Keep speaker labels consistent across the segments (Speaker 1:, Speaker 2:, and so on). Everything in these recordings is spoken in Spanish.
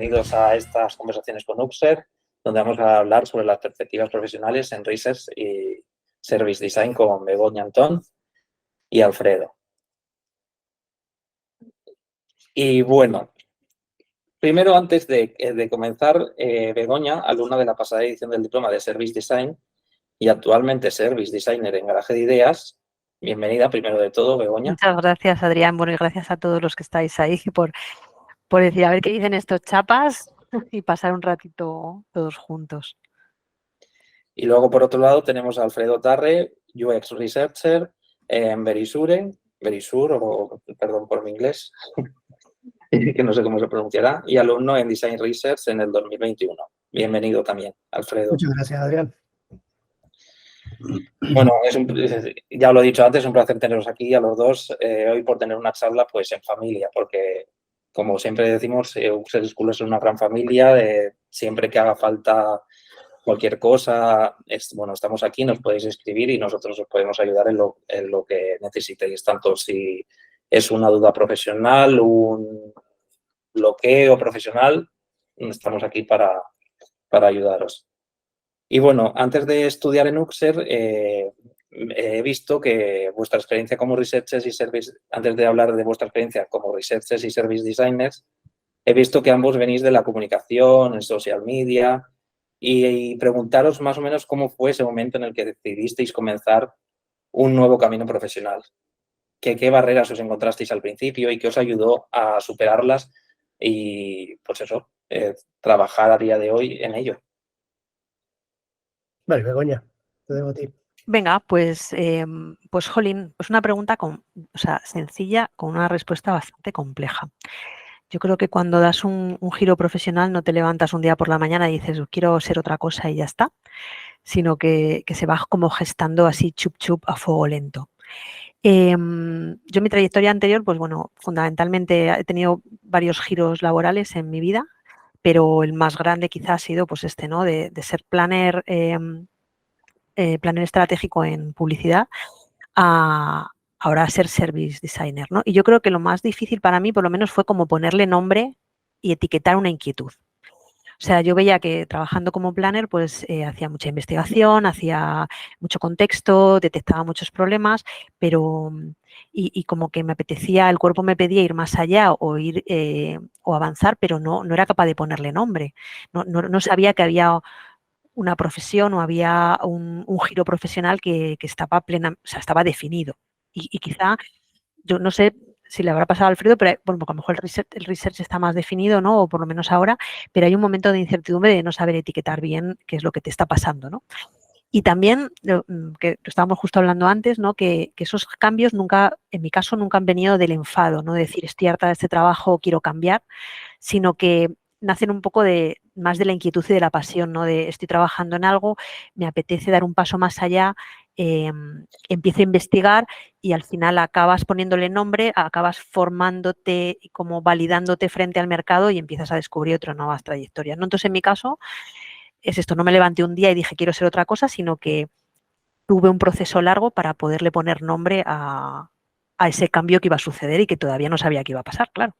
Speaker 1: bienvenidos a estas conversaciones con Uxer, donde vamos a hablar sobre las perspectivas profesionales en Research y Service Design con Begoña Antón y Alfredo. Y bueno, primero, antes de comenzar, Begoña, alumna de la pasada edición del diploma de Service Design y actualmente Service Designer en Garaje de Ideas. Bienvenida, primero de todo, Begoña.
Speaker 2: Muchas gracias, Adrián. Bueno, y gracias a todos los que estáis ahí por decir, a ver qué dicen estos chapas y pasar un ratito todos juntos.
Speaker 1: Y luego, por otro lado, tenemos a Alfredo Tarre, UX Researcher en Verisure, o perdón por mi inglés, que no sé cómo se pronunciará, y alumno en Design Research en el 2021. Bienvenido también, Alfredo.
Speaker 3: Muchas gracias, Adrián.
Speaker 1: Bueno, ya lo he dicho antes, es un placer teneros aquí a los dos hoy por tener una charla pues en familia, porque como siempre decimos, Uxer School es una gran familia, siempre que haga falta cualquier cosa, bueno, estamos aquí, nos podéis escribir y nosotros os podemos ayudar en lo que necesitéis, tanto si es una duda profesional, un bloqueo profesional, estamos aquí para ayudaros. Y bueno, antes de estudiar en Uxer, he visto que vuestra experiencia como researchers y service, antes de hablar de vuestra experiencia como researchers y service designers, he visto que ambos venís de la comunicación, en social media, y preguntaros más o menos cómo fue ese momento en el que decidisteis comenzar un nuevo camino profesional. ¿Qué barreras os encontrasteis al principio y qué os ayudó a superarlas y, pues eso, trabajar a día de hoy en ello?
Speaker 3: Vale, Begoña, te dejo a ti.
Speaker 2: Venga, pues jolín, pues una pregunta sencilla con una respuesta bastante compleja. Yo creo que cuando das un giro profesional no te levantas un día por la mañana y dices, quiero ser otra cosa y ya está, sino que se va como gestando así chup chup a fuego lento. Yo en mi trayectoria anterior, pues bueno, fundamentalmente he tenido varios giros laborales en mi vida, pero el más grande quizás ha sido pues ¿no? De ser planner estratégico en publicidad a ahora ser service designer, ¿no? Y yo creo que lo más difícil para mí, por lo menos, fue como ponerle nombre y etiquetar una inquietud. O sea, yo veía que trabajando como planner, pues hacía mucha investigación, hacía mucho contexto, detectaba muchos problemas, pero y como que me apetecía, el cuerpo me pedía ir más allá o ir o avanzar, pero no era capaz de ponerle nombre. No sabía que había una profesión o había un giro profesional que estaba estaba definido. Y quizá, yo no sé si le habrá pasado a Alfredo, pero bueno, porque a lo mejor el research está más definido, ¿no? O por lo menos ahora, pero hay un momento de incertidumbre de no saber etiquetar bien qué es lo que te está pasando, ¿no? Y también, que lo estábamos justo hablando antes, ¿no? Que esos cambios nunca, en mi caso, nunca han venido del enfado, no de decir estoy harta de este trabajo, quiero cambiar, sino que nacen un poco más de la inquietud y de la pasión, ¿no? De estoy trabajando en algo, me apetece dar un paso más allá, empiezo a investigar y al final acabas poniéndole nombre, acabas formándote y como validándote frente al mercado y empiezas a descubrir otras nuevas trayectorias, ¿no? Entonces, en mi caso, es esto, no me levanté un día y dije quiero ser otra cosa, sino que tuve un proceso largo para poderle poner nombre a ese cambio que iba a suceder y que todavía no sabía que iba a pasar, claro.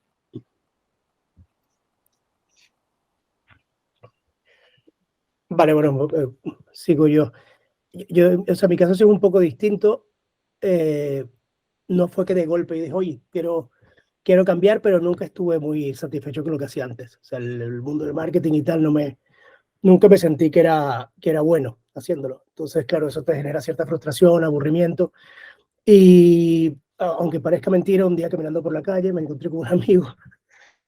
Speaker 3: Vale, bueno, sigo yo. O sea, mi caso es un poco distinto. No fue que de golpe dije, oye, quiero cambiar, pero nunca estuve muy satisfecho con lo que hacía antes. O sea, el mundo del marketing y tal, nunca me sentí que era bueno haciéndolo. Entonces, claro, eso te genera cierta frustración, aburrimiento. Y aunque parezca mentira, un día caminando por la calle me encontré con un amigo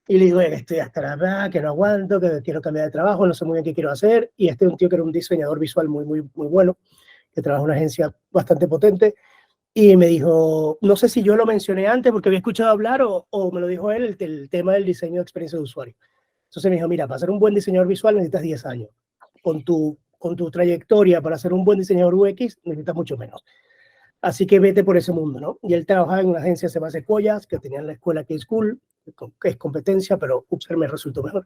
Speaker 3: y le digo, que estoy hasta la verdad, que no aguanto, que quiero cambiar de trabajo, no sé muy bien qué quiero hacer. Y este es un tío que era un diseñador visual muy bueno, que trabaja en una agencia bastante potente. Y me dijo, no sé si yo lo mencioné antes porque había escuchado hablar o me lo dijo él, el tema del diseño de experiencia de usuario. Entonces me dijo, mira, para ser un buen diseñador visual necesitas 10 años. Con tu trayectoria para ser un buen diseñador UX necesitas mucho menos. Así que vete por ese mundo, ¿no? Y él trabajaba en una agencia, se llama Sequoias, que tenía la escuela K-School, que es competencia, pero Upser me resultó mejor.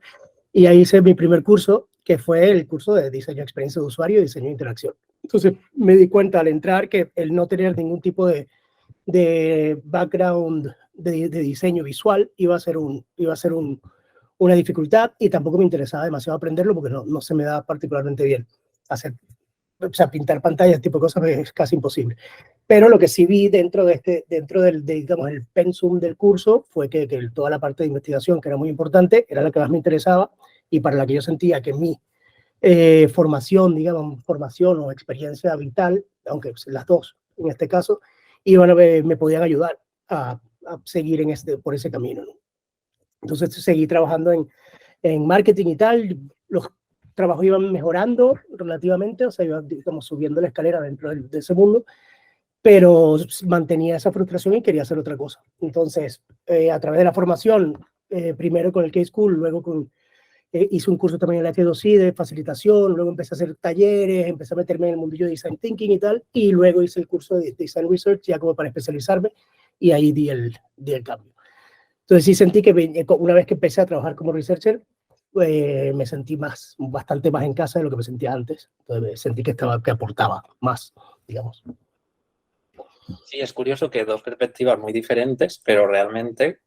Speaker 3: Y ahí hice mi primer curso, que fue el curso de diseño de experiencia de usuario y diseño de interacción. Entonces me di cuenta al entrar que el no tener ningún tipo de background de diseño visual iba a ser un una dificultad y tampoco me interesaba demasiado aprenderlo porque no se me da particularmente bien hacer, o sea, pintar pantallas, tipo de cosas es casi imposible. Pero lo que sí vi dentro del digamos, el pensum del curso fue que toda la parte de investigación, que era muy importante, era la que más me interesaba y para la que yo sentía que mi formación, digamos, formación o experiencia vital, aunque las dos en este caso, me podían ayudar a seguir por ese camino, ¿no? Entonces seguí trabajando en marketing y tal, los trabajos iban mejorando relativamente, o sea, iba, digamos, subiendo la escalera dentro de ese mundo, pero mantenía esa frustración y quería hacer otra cosa. Entonces, a través de la formación, primero con el K-School, luego hice un curso también en la F2I de facilitación, luego empecé a hacer talleres, empecé a meterme en el mundillo de Design Thinking y tal, y luego hice el curso de Design Research ya como para especializarme, y ahí di el cambio. Entonces sí sentí que una vez que empecé a trabajar como researcher, me sentí bastante más en casa de lo que me sentía antes. Entonces sentí que aportaba más, digamos.
Speaker 1: Sí, es curioso que dos perspectivas muy diferentes, pero realmente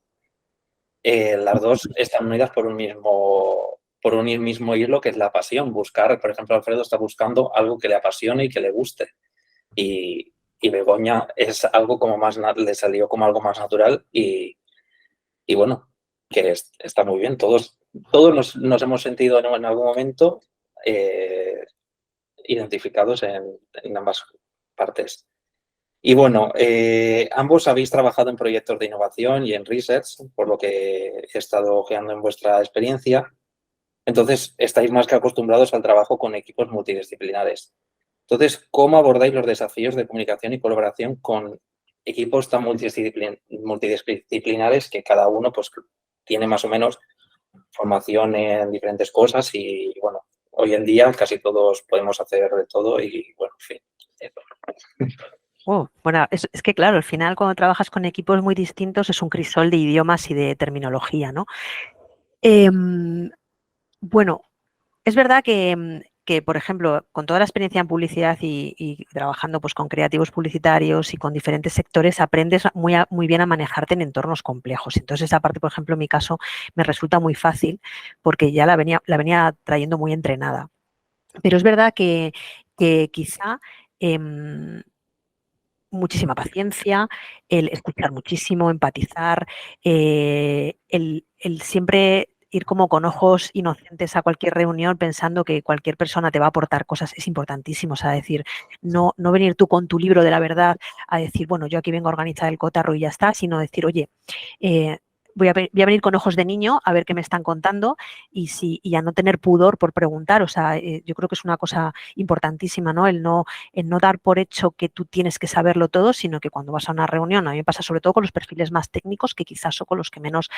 Speaker 1: las dos están unidas por un mismo hilo, que es la pasión. Buscar, por ejemplo, Alfredo está buscando algo que le apasione y que le guste. Y Begoña es algo como le salió como algo más natural y bueno, que está muy bien. Todos nos hemos sentido en algún momento identificados en ambas partes. Y bueno, ambos habéis trabajado en proyectos de innovación y en research, por lo que he estado ojeando en vuestra experiencia. Entonces, estáis más que acostumbrados al trabajo con equipos multidisciplinares. Entonces, ¿cómo abordáis los desafíos de comunicación y colaboración con equipos tan multidisciplinares que cada uno pues, tiene más o menos formación en diferentes cosas y, bueno, hoy en día casi todos podemos hacer de todo y, bueno, en fin.
Speaker 2: Bueno, es que claro, al final cuando trabajas con equipos muy distintos es un crisol de idiomas y de terminología, ¿no? Bueno, es verdad que, por ejemplo, con toda la experiencia en publicidad y trabajando pues, con creativos publicitarios y con diferentes sectores, aprendes muy bien a manejarte en entornos complejos. Entonces, esa parte, por ejemplo, en mi caso, me resulta muy fácil porque ya la venía trayendo muy entrenada. Pero es verdad que quizá muchísima paciencia, el escuchar muchísimo, empatizar, el siempre ir como con ojos inocentes a cualquier reunión pensando que cualquier persona te va a aportar cosas es importantísimo. O sea, decir, no venir tú con tu libro de la verdad a decir, bueno, yo aquí vengo a organizar el cotarro y ya está, sino decir, oye, voy a venir con ojos de niño a ver qué me están contando y a no tener pudor por preguntar. O sea, yo creo que es una cosa importantísima, ¿no? El no dar por hecho que tú tienes que saberlo todo, sino que cuando vas a una reunión, a mí me pasa sobre todo con los perfiles más técnicos, que quizás son con los que menos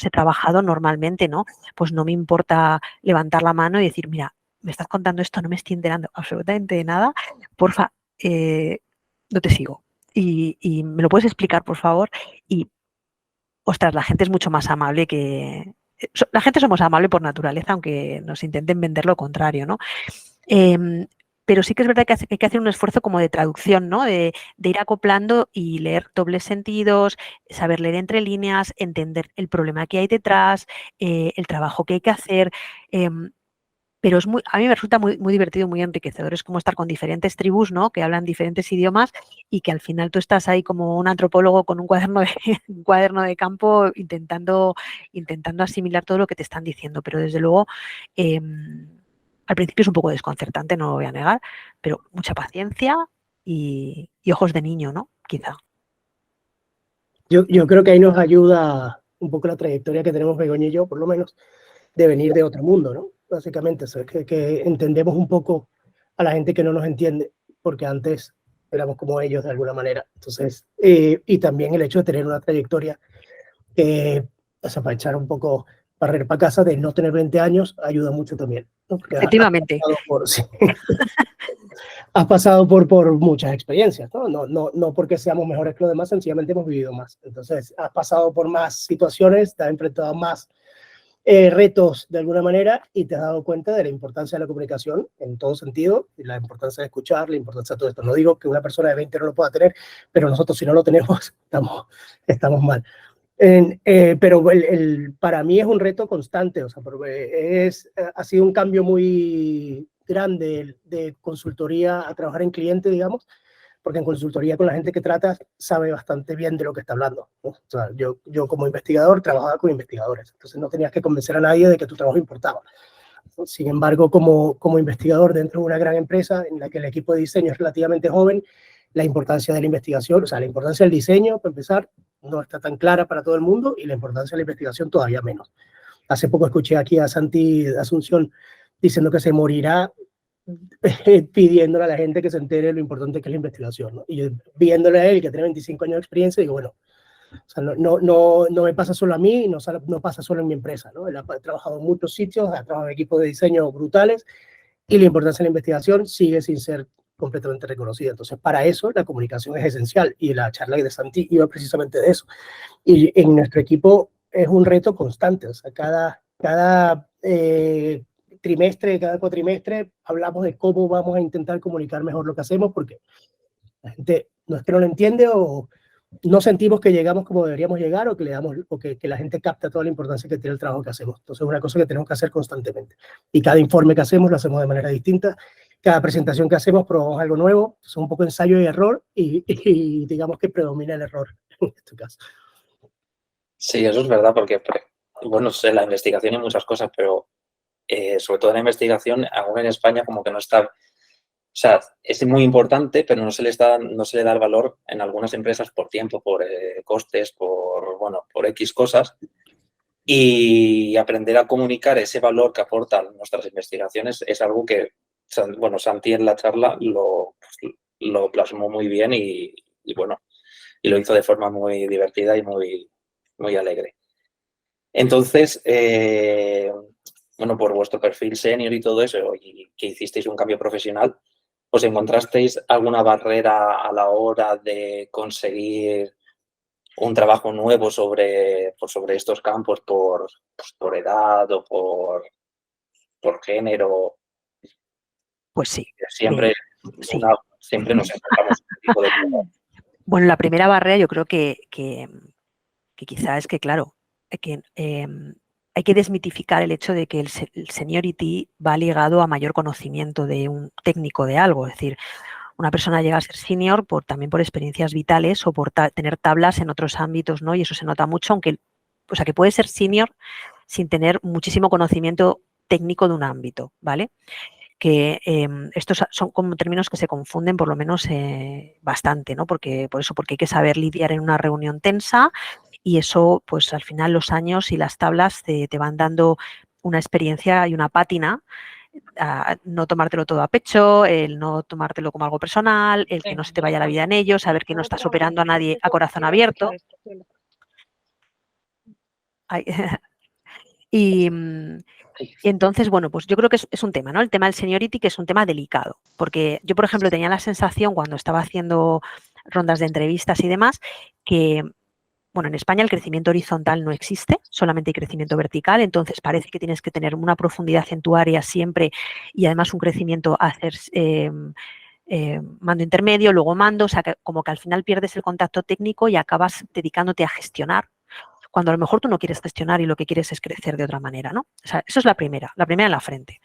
Speaker 2: he trabajado normalmente, ¿no? Pues no me importa levantar la mano y decir, mira, me estás contando esto, no me estoy enterando absolutamente de nada, porfa, no te sigo. Y me lo puedes explicar, por favor. Y ostras, la gente es mucho más amable la gente somos amables por naturaleza, aunque nos intenten vender lo contrario, ¿no? Pero sí que es verdad que hay que hacer un esfuerzo como de traducción, ¿no? De ir acoplando y leer dobles sentidos, saber leer entre líneas, entender el problema que hay detrás, el trabajo que hay que hacer. Pero a mí me resulta muy, muy divertido, muy enriquecedor. Es como estar con diferentes tribus, ¿no? Que hablan diferentes idiomas y que al final tú estás ahí como un antropólogo con un cuaderno un cuaderno de campo intentando asimilar todo lo que te están diciendo. Pero desde luego, al principio es un poco desconcertante, no lo voy a negar, pero mucha paciencia y ojos de niño, ¿no? Quizá.
Speaker 3: Yo creo que ahí nos ayuda un poco la trayectoria que tenemos Begoña y yo, por lo menos, de venir de otro mundo, ¿no? Básicamente, o sea, que entendemos un poco a la gente que no nos entiende, porque antes éramos como ellos de alguna manera. Entonces, y también el hecho de tener una trayectoria que, o sea, para echar un poco barrer para casa, de no tener 20 años, ayuda mucho también, ¿no? Porque
Speaker 2: Efectivamente.
Speaker 3: Has pasado por muchas experiencias, ¿no? No porque seamos mejores que los demás, sencillamente hemos vivido más. Entonces, has pasado por más situaciones, te has enfrentado a más retos de alguna manera y te has dado cuenta de la importancia de la comunicación en todo sentido, y la importancia de escuchar, la importancia de todo esto. No digo que una persona de 20 no lo pueda tener, pero nosotros si no lo tenemos, estamos mal. Pero para mí es un reto constante, o sea, porque ha sido un cambio muy grande de consultoría a trabajar en cliente, digamos, porque en consultoría con la gente que tratas sabe bastante bien de lo que está hablando, ¿no? O sea, yo como investigador trabajaba con investigadores, entonces no tenías que convencer a nadie de que tu trabajo importaba. Sin embargo, como investigador dentro de una gran empresa en la que el equipo de diseño es relativamente joven, la importancia de la investigación, o sea, la importancia del diseño, para empezar, no está tan clara para todo el mundo y la importancia de la investigación todavía menos. Hace poco escuché aquí a Santi Asunción diciendo que se morirá pidiéndole a la gente que se entere de lo importante que es la investigación, ¿no? Y yo, viéndole a él, que tiene 25 años de experiencia, digo, bueno, o sea, no me pasa solo a mí, no pasa solo en mi empresa, ¿no? Él ha trabajado en muchos sitios, ha trabajado en equipos de diseño brutales y la importancia de la investigación sigue sin ser completamente reconocida. Entonces, para eso la comunicación es esencial y la charla de Santi iba precisamente de eso. Y en nuestro equipo es un reto constante, o sea, cada trimestre, cada cuatrimestre hablamos de cómo vamos a intentar comunicar mejor lo que hacemos porque la gente no es que no lo entiende o no sentimos que llegamos como deberíamos llegar o que le damos o que la gente capta toda la importancia que tiene el trabajo que hacemos. Entonces es una cosa que tenemos que hacer constantemente. Y cada informe que hacemos lo hacemos de manera distinta. Cada presentación que hacemos probamos algo nuevo. Es un poco ensayo y error y digamos que predomina el error en este caso.
Speaker 1: Sí, eso es verdad, porque, bueno, en la investigación hay muchas cosas, pero sobre todo en la investigación, aún en España como que no está... O sea, es muy importante, pero no se le da el valor en algunas empresas por tiempo, por costes, por X cosas. Y aprender a comunicar ese valor que aportan nuestras investigaciones es algo que, bueno, Santi en la charla lo plasmó muy bien y bueno, y lo hizo de forma muy divertida y muy alegre. Entonces, bueno, por vuestro perfil senior y todo eso, y que hicisteis un cambio profesional, ¿os encontrasteis alguna barrera a la hora de conseguir un trabajo nuevo sobre estos campos por edad o por género?
Speaker 2: Pues sí.
Speaker 1: Siempre,
Speaker 2: sí.
Speaker 1: siempre nos encontramos este tipo de cosas.
Speaker 2: Bueno, la primera barrera yo creo que quizá es que, claro, hay que desmitificar el hecho de que el seniority va ligado a mayor conocimiento de un técnico de algo. Es decir, una persona llega a ser senior también por experiencias vitales o por tener tablas en otros ámbitos, ¿no? Y eso se nota mucho, aunque, o sea, que puede ser senior sin tener muchísimo conocimiento técnico de un ámbito, ¿vale? Que estos son como términos que se confunden por lo menos bastante, ¿no? Porque hay que saber lidiar en una reunión tensa y eso, pues al final los años y las tablas te van dando una experiencia y una pátina a no tomártelo todo a pecho, el no tomártelo como algo personal, el que no se te vaya la vida en ello, saber que no estás operando a nadie a corazón abierto. Y entonces, bueno, pues yo creo que es un tema, ¿no? El tema del seniority, que es un tema delicado, porque yo, por ejemplo, tenía la sensación cuando estaba haciendo rondas de entrevistas y demás, que, bueno, en España el crecimiento horizontal no existe, solamente hay crecimiento vertical, entonces parece que tienes que tener una profundidad en tu área siempre y además un crecimiento a hacer mando intermedio, luego mando, o sea, que como que al final pierdes el contacto técnico y acabas dedicándote a gestionar, cuando a lo mejor tú no quieres gestionar y lo que quieres es crecer de otra manera, ¿no? O sea, eso es la primera en la frente.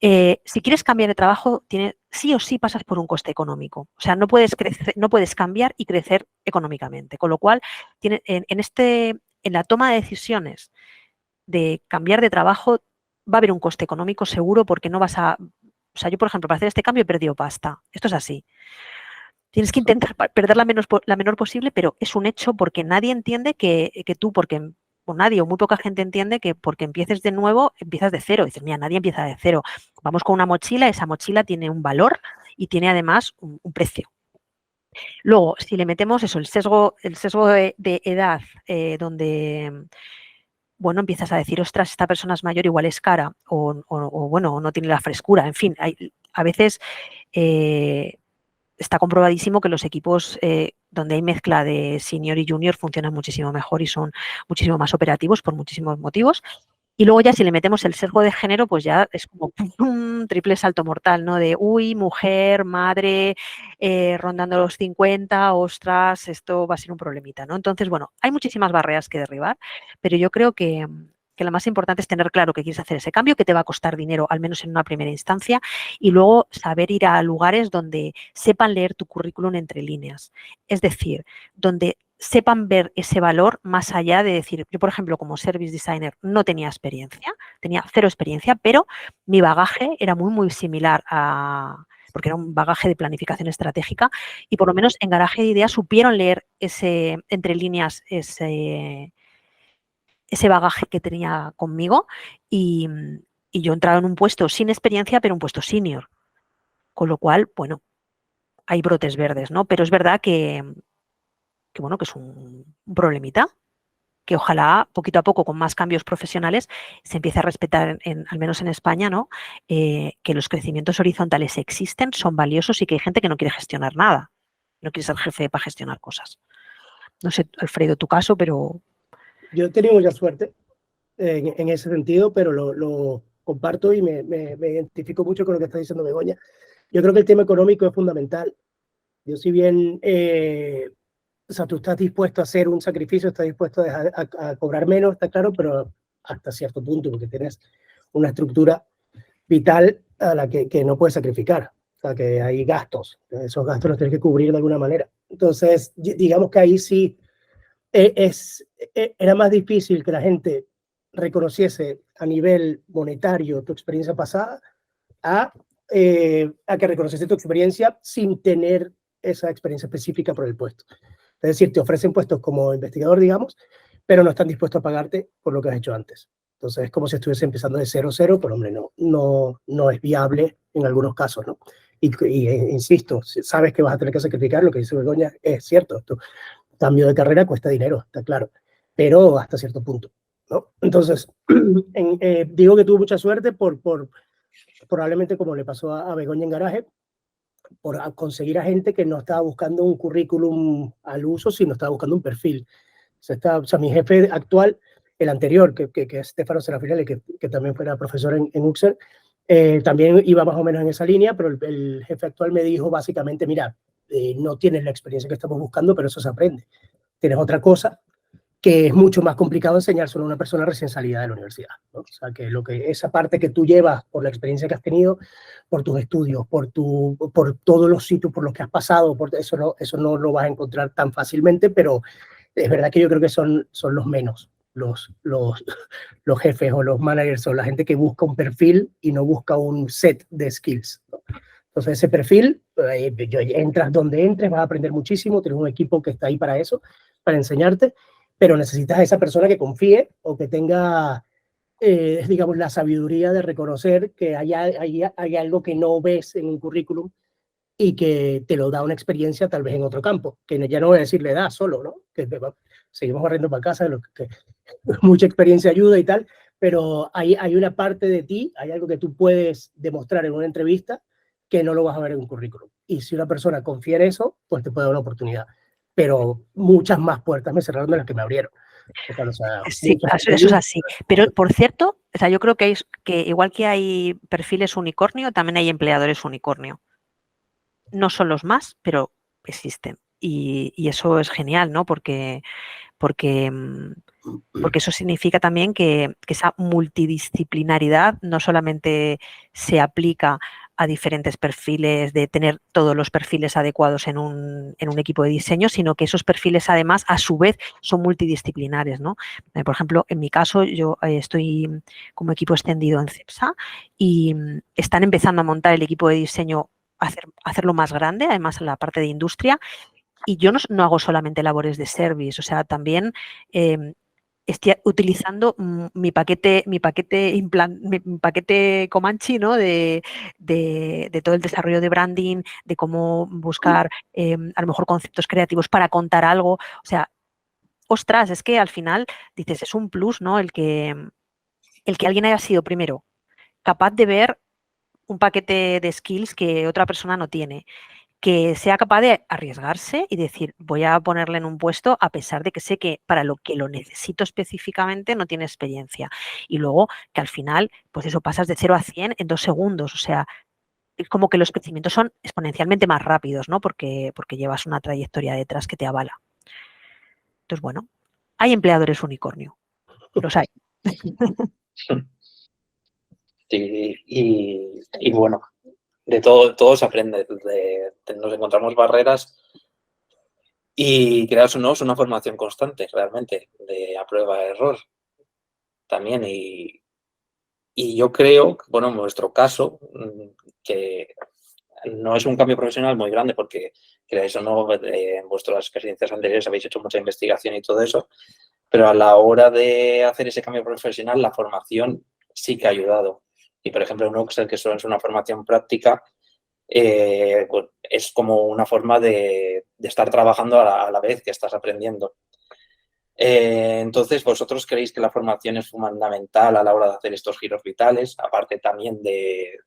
Speaker 2: Si quieres cambiar de trabajo, sí o sí pasas por un coste económico. O sea, no puedes cambiar y crecer económicamente. Con lo cual, en la toma de decisiones de cambiar de trabajo, va a haber un coste económico seguro porque no vas a... O sea, yo, por ejemplo, para hacer este cambio he perdido pasta. Esto es así. Tienes que intentar perder la menor posible, pero es un hecho porque nadie entiende que tú, o nadie o muy poca gente entiende que porque empieces de nuevo, empiezas de cero. Dices, mira, nadie empieza de cero. Vamos con una mochila, esa mochila tiene un valor y tiene además un precio. Luego, si le metemos eso, el sesgo de edad, donde, bueno, empiezas a decir, ostras, esta persona es mayor, igual es cara, o bueno, no tiene la frescura. En fin, a veces está comprobadísimo que los equipos donde hay mezcla de senior y junior funcionan muchísimo mejor y son muchísimo más operativos por muchísimos motivos. Y luego ya si le metemos el sesgo de género, pues ya es como un triple salto mortal, ¿no? De, uy, mujer, madre, rondando los 50, ostras, esto va a ser un problemita, ¿no? Entonces, bueno, hay muchísimas barreras que derribar, pero yo creo que lo más importante es tener claro que quieres hacer ese cambio, que te va a costar dinero, al menos en una primera instancia, y luego saber ir a lugares donde sepan leer tu currículum entre líneas. Es decir, donde sepan ver ese valor más allá de decir, yo por ejemplo como service designer no tenía experiencia, tenía 0 experiencia, pero mi bagaje era muy similar porque era un bagaje de planificación estratégica y por lo menos en Garaje de Ideas supieron leer entre líneas ese bagaje que tenía conmigo y, y yo entraba en un puesto sin experiencia, pero un puesto senior. Con lo cual, bueno, hay brotes verdes, ¿no? Pero es verdad bueno, que es un problemita, que ojalá poquito a poco, con más cambios profesionales, se empiece a respetar, al menos en España, ¿no? Que los crecimientos horizontales existen, son valiosos y que hay gente que no quiere gestionar nada. No quiere ser jefe para gestionar cosas. No sé, Alfredo, tu caso, pero...
Speaker 3: Yo he tenido mucha suerte en ese sentido, pero lo comparto y me identifico mucho con lo que está diciendo Begoña. Yo creo que el tema económico es fundamental. Yo si bien, o sea, tú estás dispuesto a hacer un sacrificio, estás dispuesto a, dejar, a cobrar menos, está claro, pero hasta cierto punto, porque tienes una estructura vital a la que no puedes sacrificar. O sea, que hay gastos, esos gastos los tienes que cubrir de alguna manera. Entonces, digamos que ahí sí era más difícil que la gente reconociese a nivel monetario tu experiencia pasada a que reconociese tu experiencia sin tener esa experiencia específica por el puesto. Es decir, te ofrecen puestos como investigador, digamos, pero no están dispuestos a pagarte por lo que has hecho antes. Entonces es como si estuviese empezando de 0-0, pero hombre, no es viable en algunos casos, ¿no? Y insisto, sabes que vas a tener que sacrificar, lo que dice Begoña es cierto, esto, cambio de carrera cuesta dinero, está claro, pero hasta cierto punto, ¿no? Entonces, digo que tuve mucha suerte probablemente como le pasó a Begoña en Garaje, por conseguir a gente que no estaba buscando un currículum al uso, sino estaba buscando un perfil. O sea mi jefe actual, el anterior, que es Stefano Serafinelli, que también fuera profesor en UXER, también iba más o menos en esa línea, pero el jefe actual me dijo básicamente, mira, no tienes la experiencia que estamos buscando, pero eso se aprende. Tienes otra cosa que es mucho más complicado enseñárselo a una persona recién salida de la universidad, ¿no? O sea, que esa parte que tú llevas por la experiencia que has tenido, por tus estudios, por todos los sitios por los que has pasado, eso no lo vas a encontrar tan fácilmente, pero es verdad que yo creo que son los menos, los jefes o los managers o la gente que busca un perfil y no busca un set de skills, ¿no? Entonces ese perfil, entras donde entres, vas a aprender muchísimo, tienes un equipo que está ahí para eso, para enseñarte, pero necesitas a esa persona que confíe o que tenga, digamos, la sabiduría de reconocer que hay algo que no ves en un currículum y que te lo da una experiencia tal vez en otro campo, que ya no voy a decir la edad solo, ¿no? Que seguimos barriendo para casa, que mucha experiencia ayuda y tal, pero hay una parte de ti, hay algo que tú puedes demostrar en una entrevista que no lo vas a ver en un currículum. Y si una persona confía en eso, pues te puede dar una oportunidad. Pero muchas más puertas me cerraron de las que me abrieron. O sea,
Speaker 2: Sí, eso es así. Pero, por cierto, o sea, yo creo que igual que hay perfiles unicornio, también hay empleadores unicornio. No son los más, pero existen. Y eso es genial, ¿no? Porque eso significa también que esa multidisciplinaridad no solamente se aplica a diferentes perfiles, de tener todos los perfiles adecuados en un equipo de diseño, sino que esos perfiles además a su vez son multidisciplinares, ¿no? Por ejemplo, en mi caso yo estoy como equipo extendido en CEPSA y están empezando a montar el equipo de diseño, hacerlo más grande, además en la parte de industria, y yo no hago solamente labores de service, o sea, también estoy utilizando mi paquete Comanche, ¿no? De todo el desarrollo de branding, de cómo buscar a lo mejor conceptos creativos para contar algo. O sea, ostras, es que al final dices, es un plus, ¿no? El que alguien haya sido primero capaz de ver un paquete de skills que otra persona no tiene, que sea capaz de arriesgarse y decir, voy a ponerle en un puesto a pesar de que sé que para lo que lo necesito específicamente no tiene experiencia. Y luego que al final, pues eso, pasas de 0 a 100 en 2 segundos. O sea, es como que los crecimientos son exponencialmente más rápidos, ¿no? Porque llevas una trayectoria detrás que te avala. Entonces, bueno, hay empleadores unicornio. Los hay.
Speaker 1: Sí, y bueno, de todo se aprende. Nos encontramos barreras y, creas o no, es una formación constante, realmente, de a prueba de error también. Y yo creo, bueno, en nuestro caso, que no es un cambio profesional muy grande porque, creáis o no, en vuestras experiencias anteriores habéis hecho mucha investigación y todo eso, pero a la hora de hacer ese cambio profesional, la formación sí que ha ayudado. Y, por ejemplo, en Uxer, que solo es una formación práctica, pues es como una forma de estar trabajando a la vez que estás aprendiendo. Entonces, ¿vosotros creéis que la formación es fundamental a la hora de hacer estos giros vitales? Aparte también de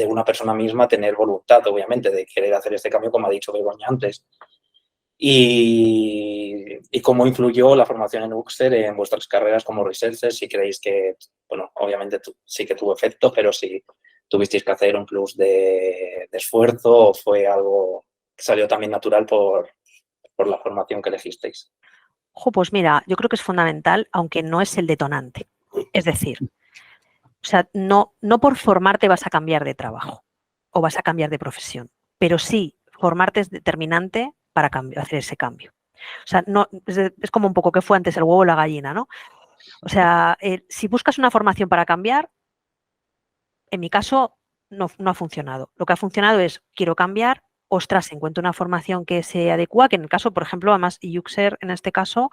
Speaker 1: una persona misma tener voluntad, obviamente, de querer hacer este cambio, como ha dicho Begoña antes. ¿Y cómo influyó la formación en Uxer en vuestras carreras como researchers? Si creéis que, bueno, obviamente sí que tuvo efecto, pero si tuvisteis que hacer un plus de esfuerzo o fue algo que salió también natural por la formación que elegisteis.
Speaker 2: Ojo, pues mira, yo creo que es fundamental, aunque no es el detonante. Es decir, o sea, no por formarte vas a cambiar de trabajo o vas a cambiar de profesión, pero sí formarte es determinante para hacer ese cambio. O sea, no, es como un poco que fue antes el huevo o la gallina, ¿no? O sea, si buscas una formación para cambiar, en mi caso no ha funcionado. Lo que ha funcionado es, quiero cambiar, ostras, encuentro una formación que se adecua, que en el caso, por ejemplo, además, Uxer en este caso,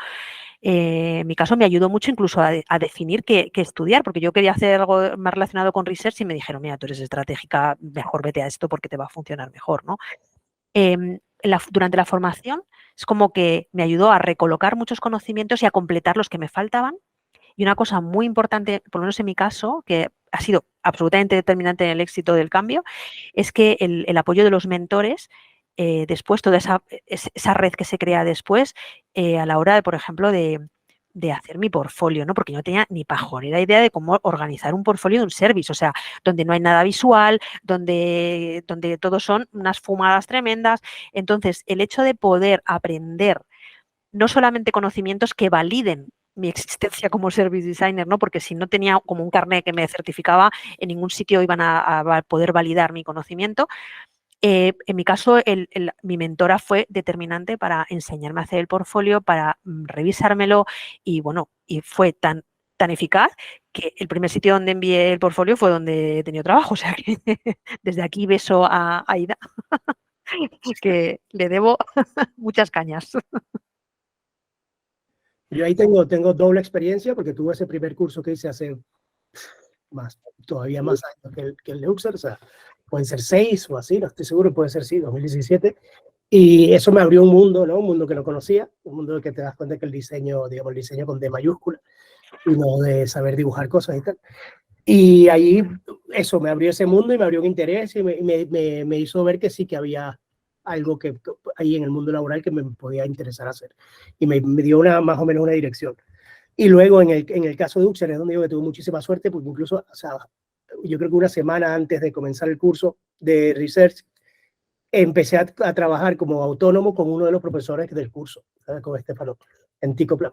Speaker 2: en mi caso me ayudó mucho incluso a definir qué estudiar, porque yo quería hacer algo más relacionado con research y me dijeron, mira, tú eres estratégica, mejor vete a esto porque te va a funcionar mejor, ¿no? Durante la formación es como que me ayudó a recolocar muchos conocimientos y a completar los que me faltaban. Y una cosa muy importante, por lo menos en mi caso, que ha sido absolutamente determinante en el éxito del cambio, es que el apoyo de los mentores, después, toda esa red que se crea después, a la hora, por ejemplo, de hacer mi portfolio, ¿no? Porque yo no tenía ni pajolera idea de cómo organizar un portfolio de un service, o sea, donde no hay nada visual, donde todos son unas fumadas tremendas. Entonces, el hecho de poder aprender no solamente conocimientos que validen mi existencia como service designer, ¿no? Porque si no tenía como un carnet que me certificaba, en ningún sitio iban a poder validar mi conocimiento. En mi caso, mi mentora fue determinante para enseñarme a hacer el portfolio, para revisármelo y, bueno, y fue tan eficaz que el primer sitio donde envié el portfolio fue donde he tenido trabajo. O sea que desde aquí beso a Aida, que le debo muchas cañas.
Speaker 3: Yo ahí tengo doble experiencia porque tuve ese primer curso que hice hace todavía más años que el de Uxer, o sea, pueden ser 6 o así, no estoy seguro, puede ser sí, 2017. Y eso me abrió un mundo, ¿no? Un mundo que no conocía, un mundo en el que te das cuenta que el diseño, digamos, el diseño con D mayúscula, y no de saber dibujar cosas y tal. Y ahí eso me abrió ese mundo y me abrió un interés y me hizo ver que sí que había algo que ahí en el mundo laboral que me podía interesar hacer. Y me dio más o menos una dirección. Y luego en el caso de Uxer es donde digo que tuve muchísima suerte, porque incluso, o sea, yo creo que una semana antes de comenzar el curso de research, empecé a trabajar como autónomo con uno de los profesores del curso, ¿sabes? Con Estefano, en Ticoplan.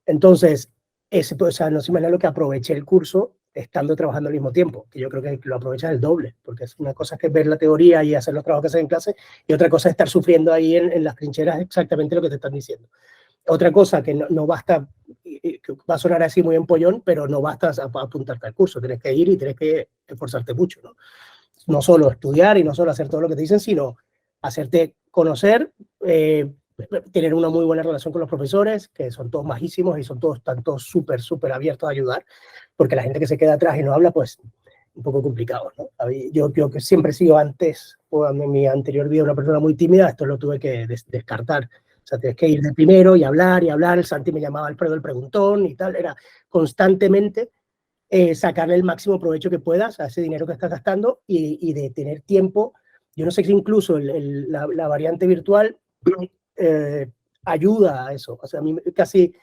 Speaker 3: Entonces, o sea, no se imagina lo que aproveché el curso estando trabajando al mismo tiempo, que yo creo que lo aprovechas el doble, porque es una cosa que ver la teoría y hacer los trabajos que hacen en clase, y otra cosa es estar sufriendo ahí en las trincheras exactamente lo que te están diciendo. Otra cosa que no basta, que va a sonar así muy empollón, pero no basta apuntarte al curso, tienes que ir y tienes que esforzarte mucho, ¿no? No solo estudiar y no solo hacer todo lo que te dicen, sino hacerte conocer, tener una muy buena relación con los profesores, que son todos majísimos y son todos tanto súper, súper abiertos a ayudar, porque la gente que se queda atrás y no habla, pues un poco complicado, ¿no? Yo que siempre he sido antes, o en mi anterior vida, una persona muy tímida, esto lo tuve que descartar. O sea, tienes que ir de primero y hablar y hablar. El Santi me llamaba Alfredo el preguntón y tal. Era constantemente sacarle el máximo provecho que puedas a ese dinero que estás gastando y de tener tiempo yo no sé si incluso la variante virtual ayuda a eso. O sea, a mí casi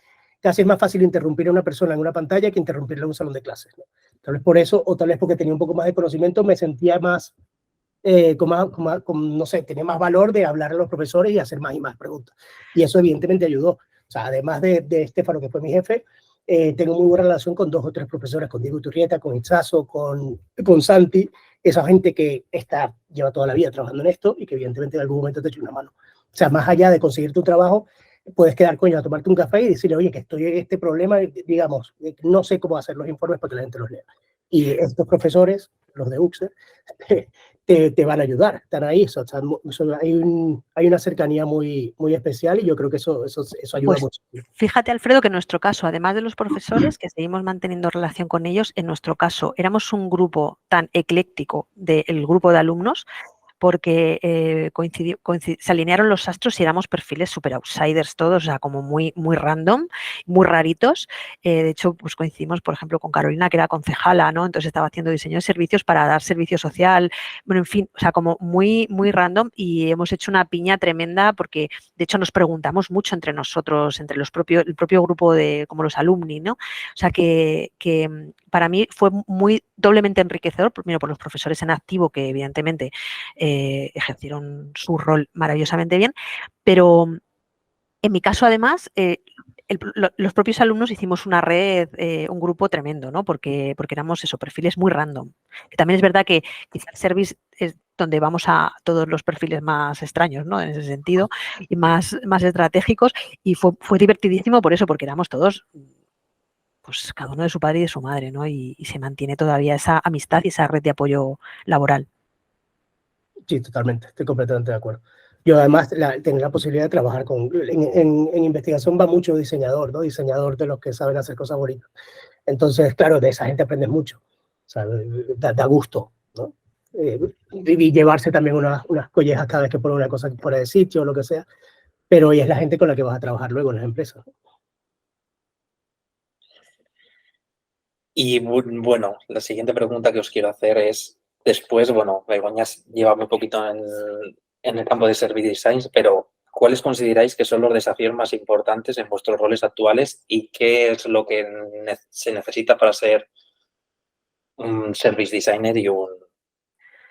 Speaker 3: es más fácil interrumpir a una persona en una pantalla que interrumpirla en un salón de clases, ¿no? Tal vez por eso, o tal vez porque tenía un poco más de conocimiento, me sentía más, no sé, tenía más valor de hablar a los profesores y hacer más y más preguntas. Y eso evidentemente ayudó. O sea, además de Estefano, que fue mi jefe, tengo muy buena relación con 2 o 3 profesores, con Diego Iturrieta, con Itzazo, con Santi, esa gente que lleva toda la vida trabajando en esto y que evidentemente en algún momento te echa una mano. O sea, más allá de conseguir tu trabajo, puedes quedar, coño, a tomarte un café y decirle, oye, que estoy en este problema, digamos, no sé cómo hacer los informes para que la gente los lea. Y estos profesores, los de UCSER, te van a ayudar, están ahí. O sea, hay una cercanía muy especial y yo creo que eso ayuda
Speaker 2: Pues
Speaker 3: mucho.
Speaker 2: fíjate, Alfredo, que en nuestro caso, además de los profesores, que seguimos manteniendo relación con ellos, en nuestro caso éramos un grupo tan ecléctico del grupo de alumnos porque se alinearon los astros y éramos perfiles super outsiders todos, o sea, como muy random, muy raritos. De hecho, pues coincidimos, por ejemplo, con Carolina, que era concejala, ¿no? Entonces estaba haciendo diseño de servicios para dar servicio social, bueno, en fin, o sea, como muy random, y hemos hecho una piña tremenda porque, de hecho, nos preguntamos mucho entre nosotros, entre el propio grupo de, como los alumni, ¿no? O sea, que para mí fue muy doblemente enriquecedor, primero por los profesores en activo, que evidentemente ejercieron su rol maravillosamente bien, pero en mi caso, además, los propios alumnos hicimos una red, un grupo tremendo, ¿no? Porque éramos eso, perfiles muy random. Que también es verdad que quizá el service es donde vamos a todos los perfiles más extraños, ¿no? En ese sentido, y más estratégicos, y fue divertidísimo por eso, porque éramos todos, pues cada uno de su padre y de su madre, ¿no? Y se mantiene todavía esa amistad y esa red de apoyo laboral.
Speaker 3: Sí, totalmente, estoy completamente de acuerdo. Yo además tener la posibilidad de trabajar en investigación va mucho diseñador, ¿no? Diseñador de los que saben hacer cosas bonitas. Entonces, claro, de esa gente aprendes mucho, o sea, da gusto, ¿no? Y llevarse también unas collejas cada vez que pone una cosa fuera de sitio o lo que sea, pero hoy es la gente con la que vas a trabajar luego en las empresas.
Speaker 1: Y bueno, la siguiente pregunta que os quiero hacer es, después, bueno, Begoña lleva muy poquito en el campo de Service Design, pero ¿cuáles consideráis que son los desafíos más importantes en vuestros roles actuales y qué es lo que se necesita para ser un Service Designer y un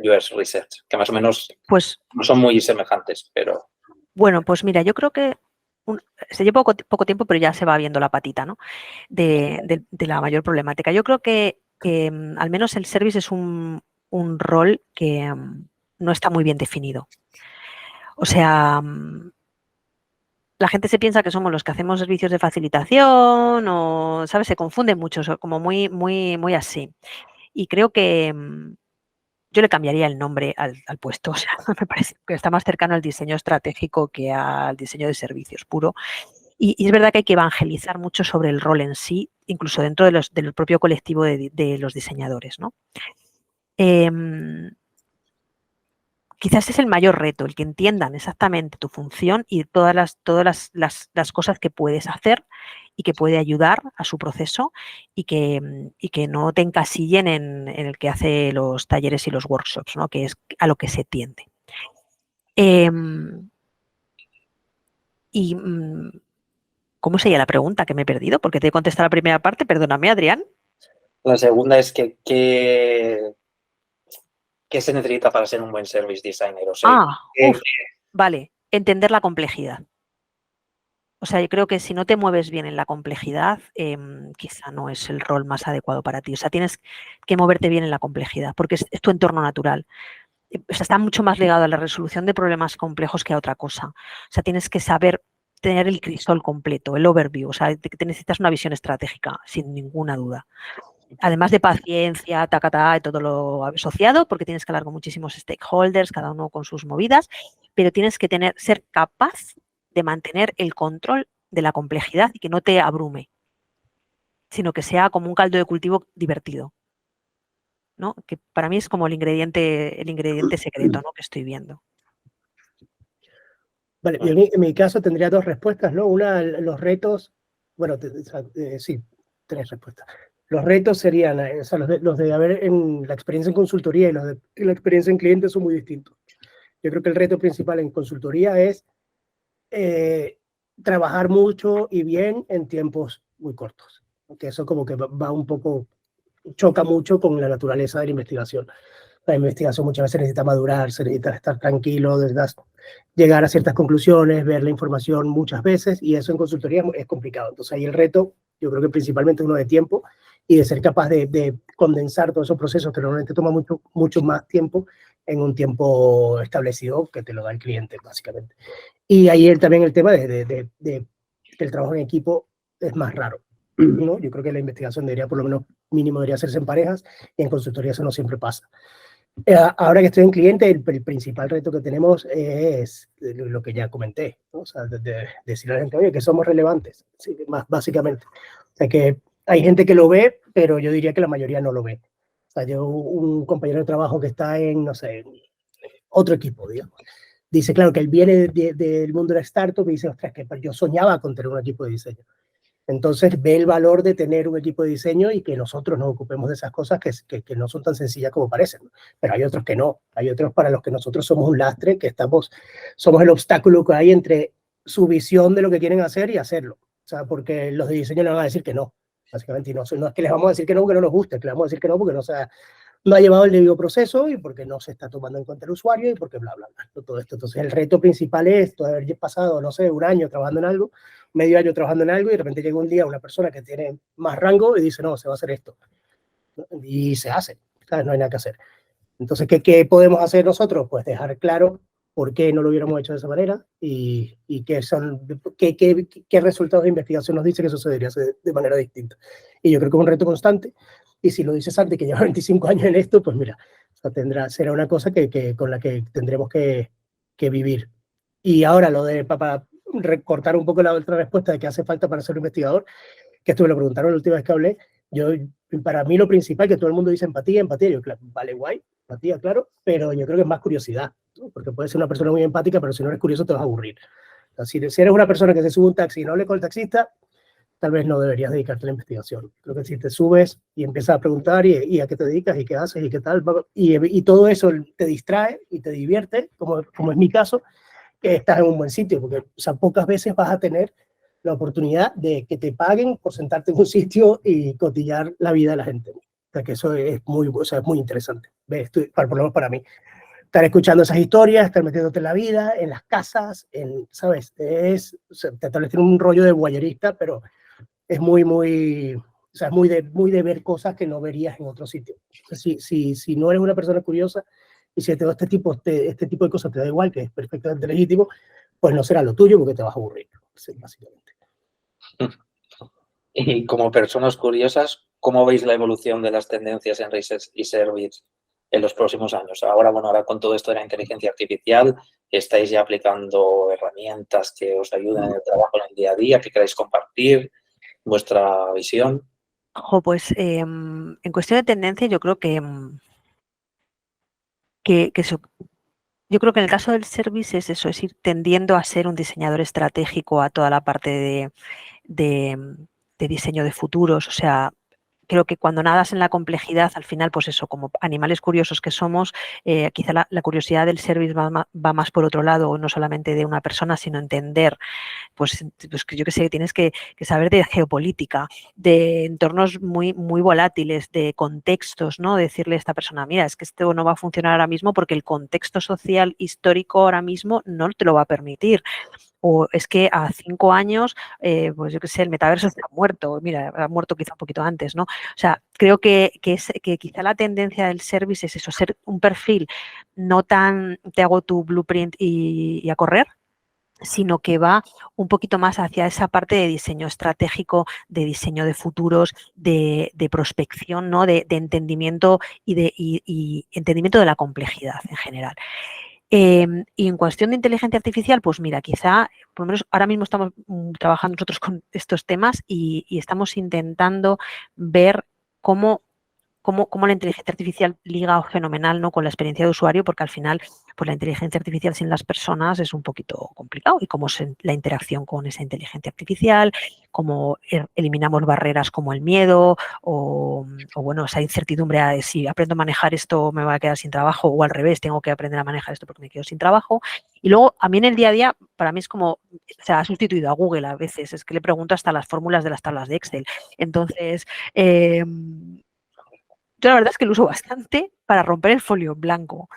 Speaker 1: UX Research? Que más o menos
Speaker 2: Pues
Speaker 1: no son muy semejantes, pero...
Speaker 2: bueno, pues mira, yo creo que se lleva poco tiempo, pero ya se va viendo la patita, ¿no? de la mayor problemática. Yo creo que al menos el service es un rol que no está muy bien definido. O sea, la gente se piensa que somos los que hacemos servicios de facilitación o, ¿sabes? Se confunde mucho, como muy así. Y creo que yo le cambiaría el nombre al puesto. O sea, me parece que está más cercano al diseño estratégico que al diseño de servicios puro. Y es verdad que hay que evangelizar mucho sobre el rol en sí, incluso dentro del propio colectivo de los diseñadores, ¿no? Quizás es el mayor reto, el que entiendan exactamente tu función y todas las cosas que puedes hacer y que puede ayudar a su proceso y que no te encasillen en el que hace los talleres y los workshops, ¿no? Que es a lo que se tiende. ¿Cómo sería la pregunta que me he perdido? Porque te he contestado la primera parte, perdóname, Adrián.
Speaker 1: La segunda es que ¿qué se necesita para ser un buen service designer? O sea,
Speaker 2: Vale, entender la complejidad. O sea, yo creo que si no te mueves bien en la complejidad, quizá no es el rol más adecuado para ti. O sea, tienes que moverte bien en la complejidad, porque es tu entorno natural. O sea, está mucho más ligado a la resolución de problemas complejos que a otra cosa. O sea, tienes que saber tener el crisol completo, el overview. O sea, te necesitas una visión estratégica, sin ninguna duda. Además de paciencia, y todo lo asociado, porque tienes que hablar con muchísimos stakeholders, cada uno con sus movidas, pero tienes que ser capaz de mantener el control de la complejidad y que no te abrume, sino que sea como un caldo de cultivo divertido, ¿no? Que para mí es como el ingrediente secreto, ¿no? Que estoy viendo.
Speaker 3: Vale, yo en mi caso tendría 2 respuestas, ¿no? Una, los retos, bueno, sí, 3 respuestas. Los retos serían, o sea, los de haber en la experiencia en consultoría y los de la experiencia en cliente son muy distintos. Yo creo que el reto principal en consultoría es trabajar mucho y bien en tiempos muy cortos, porque eso como que va un poco, choca mucho con la naturaleza de la investigación. La investigación muchas veces necesita madurar, se necesita estar tranquilo, necesitas llegar a ciertas conclusiones, ver la información muchas veces, y eso en consultoría es complicado. Entonces ahí el reto, yo creo que principalmente uno de tiempo y de ser capaz de condensar todos esos procesos que normalmente toman mucho más tiempo en un tiempo establecido que te lo da el cliente, básicamente. Y ahí también el tema de que el trabajo en equipo es más raro, ¿no? Yo creo que la investigación debería, por lo menos mínimo, debería hacerse en parejas, y en consultoría eso no siempre pasa. Ahora que estoy en cliente, el principal reto que tenemos es lo que ya comenté, ¿no? O sea, decirle a la gente, oye, que somos relevantes, sí, más básicamente. O sea, que hay gente que lo ve, pero yo diría que la mayoría no lo ve. O sea, yo, un compañero de trabajo que está en, no sé, otro equipo, digamos, dice, claro, que él viene del mundo de la startup y dice, ostras, que yo soñaba con tener un equipo de diseño. Entonces ve el valor de tener un equipo de diseño y que nosotros nos ocupemos de esas cosas que no son tan sencillas como parecen, ¿no? Pero hay otros que no. Hay otros para los que nosotros somos un lastre, que somos el obstáculo que hay entre su visión de lo que quieren hacer y hacerlo. O sea, porque los de diseño le van a decir que no, básicamente. Y no es que les vamos a decir que no porque no nos guste, es que les vamos a decir que no porque no ha llevado el debido proceso y porque no se está tomando en cuenta el usuario y porque bla, bla, bla, todo esto. Entonces el reto principal es esto, de haber pasado, no sé, un año trabajando en algo, medio año trabajando en algo, y de repente llega un día una persona que tiene más rango y dice, no, se va a hacer esto. Y se hace, ¿sabes? No hay nada que hacer. Entonces, ¿qué podemos hacer nosotros? Pues dejar claro por qué no lo hubiéramos hecho de esa manera y qué resultados de investigación nos dice que eso se debería hacer de manera distinta. Y yo creo que es un reto constante. Y si lo dice Santi, que lleva 25 años en esto, pues mira, o sea, será una cosa con la que tendremos que vivir. Y ahora lo de, para recortar un poco la otra respuesta de qué hace falta para ser un investigador, que esto me lo preguntaron la última vez que hablé, para mí lo principal, que todo el mundo dice empatía, yo, claro, vale, guay, empatía, claro, pero yo creo que es más curiosidad, ¿no? Porque puedes ser una persona muy empática, pero si no eres curioso te vas a aburrir. O sea, si eres una persona que se sube a un taxi y no hable con el taxista, tal vez no deberías dedicarte a la investigación. Creo que si te subes y empiezas a preguntar y a qué te dedicas y qué haces y qué tal, y todo eso te distrae y te divierte, como es mi caso, que estás en un buen sitio, porque o sea, pocas veces vas a tener la oportunidad de que te paguen por sentarte en un sitio y cotillar la vida de la gente. O sea, que eso es es muy interesante, ¿ves? Por lo menos para mí. Estar escuchando esas historias, estar metiéndote en la vida, en las casas, ¿sabes? O sea, te establecer un rollo de voyerista, pero es o sea, es muy de ver cosas que no verías en otro sitio. O sea, si no eres una persona curiosa y si este tipo de cosas te da igual, que es perfectamente legítimo, pues no será lo tuyo porque te vas a aburrir, sí, básicamente.
Speaker 1: Y como personas curiosas, ¿cómo veis la evolución de las tendencias en Research y Service en los próximos años? Ahora con todo esto de la inteligencia artificial, ¿estáis ya aplicando herramientas que os ayuden en el trabajo en el día a día? ¿Qué queréis compartir? ¿Vuestra visión?
Speaker 2: Pues en cuestión de tendencia, yo creo que yo creo que en el caso del service es eso, es ir tendiendo a ser un diseñador estratégico a toda la parte de diseño de futuros. O sea, creo que cuando nadas en la complejidad, al final, pues eso, como animales curiosos que somos, quizá la curiosidad del service va más por otro lado, no solamente de una persona, sino entender, pues que yo que sé, tienes que saber de geopolítica, de entornos muy, muy volátiles, de contextos, ¿no? Decirle a esta persona, mira, es que esto no va a funcionar ahora mismo porque el contexto social histórico ahora mismo no te lo va a permitir. O es que a 5 años, pues yo qué sé, el metaverso está muerto. Mira, ha muerto quizá un poquito antes, ¿no? O sea, creo que quizá la tendencia del service es eso, ser un perfil no tan te hago tu blueprint y a correr, sino que va un poquito más hacia esa parte de diseño estratégico, de diseño de futuros, de prospección, ¿no? De entendimiento y entendimiento de la complejidad en general. Y en cuestión de inteligencia artificial, pues mira, quizá, por lo menos ahora mismo estamos trabajando nosotros con estos temas y estamos intentando ver cómo cómo la inteligencia artificial liga fenomenal, ¿no?, con la experiencia de usuario, porque al final pues la inteligencia artificial sin las personas es un poquito complicado, y cómo es la interacción con esa inteligencia artificial, cómo eliminamos barreras como el miedo o bueno, esa incertidumbre de si aprendo a manejar esto me voy a quedar sin trabajo, o al revés, tengo que aprender a manejar esto porque me quedo sin trabajo. Y luego a mí en el día a día, para mí es como, o sea, ha sustituido a Google a veces, es que le pregunto hasta las fórmulas de las tablas de Excel. Entonces, yo la verdad es que lo uso bastante para romper el folio en blanco,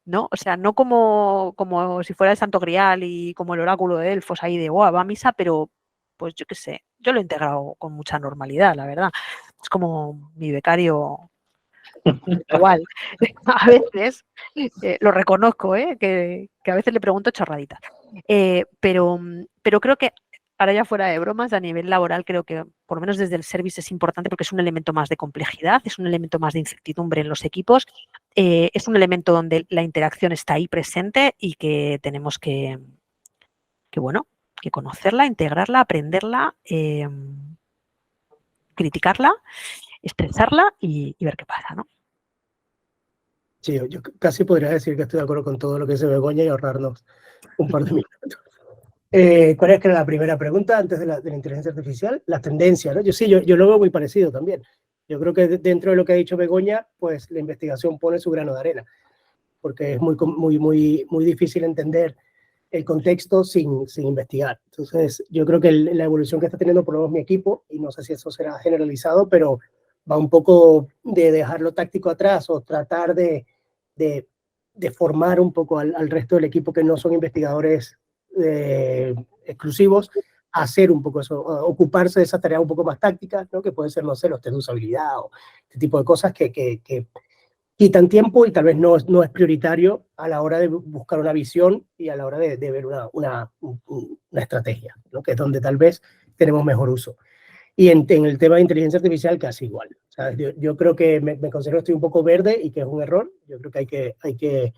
Speaker 2: ¿no? O sea, no como si fuera el Santo Grial y como el oráculo de Delfos ahí de, wow, va a misa, pero pues yo qué sé, yo lo he integrado con mucha normalidad, la verdad. Es como mi becario igual. A veces lo reconozco, que a veces le pregunto chorraditas. Pero creo que, ahora ya fuera de bromas, a nivel laboral creo que por lo menos desde el service es importante porque es un elemento más de complejidad, es un elemento más de incertidumbre en los equipos, es un elemento donde la interacción está ahí presente y que tenemos bueno, que conocerla, integrarla, aprenderla, criticarla, expresarla y ver qué pasa, ¿no?
Speaker 3: Sí, yo casi podría decir que estoy de acuerdo con todo lo que dice Begoña y ahorrarnos un par de minutos. ¿Cuál es que era la primera pregunta antes de la inteligencia artificial? La tendencia, ¿no? Yo lo veo muy parecido también. Yo creo que dentro de lo que ha dicho Begoña, pues la investigación pone su grano de arena, porque es muy difícil entender el contexto sin investigar. Entonces, yo creo que la evolución que está teniendo por lo menos mi equipo, y no sé si eso será generalizado, pero va un poco de dejar lo táctico atrás o tratar de formar un poco al resto del equipo que no son investigadores exclusivos, a hacer un poco eso, a ocuparse de esas tareas un poco más tácticas, ¿no? Que pueden ser, no sé, los test de usabilidad o este tipo de cosas que quitan tiempo y tal vez no es prioritario a la hora de buscar una visión y a la hora de ver una estrategia, ¿no? Que es donde tal vez tenemos mejor uso. Y en el tema de inteligencia artificial casi igual. O sea, yo creo que me considero que estoy un poco verde y que es un error. Yo creo que hay que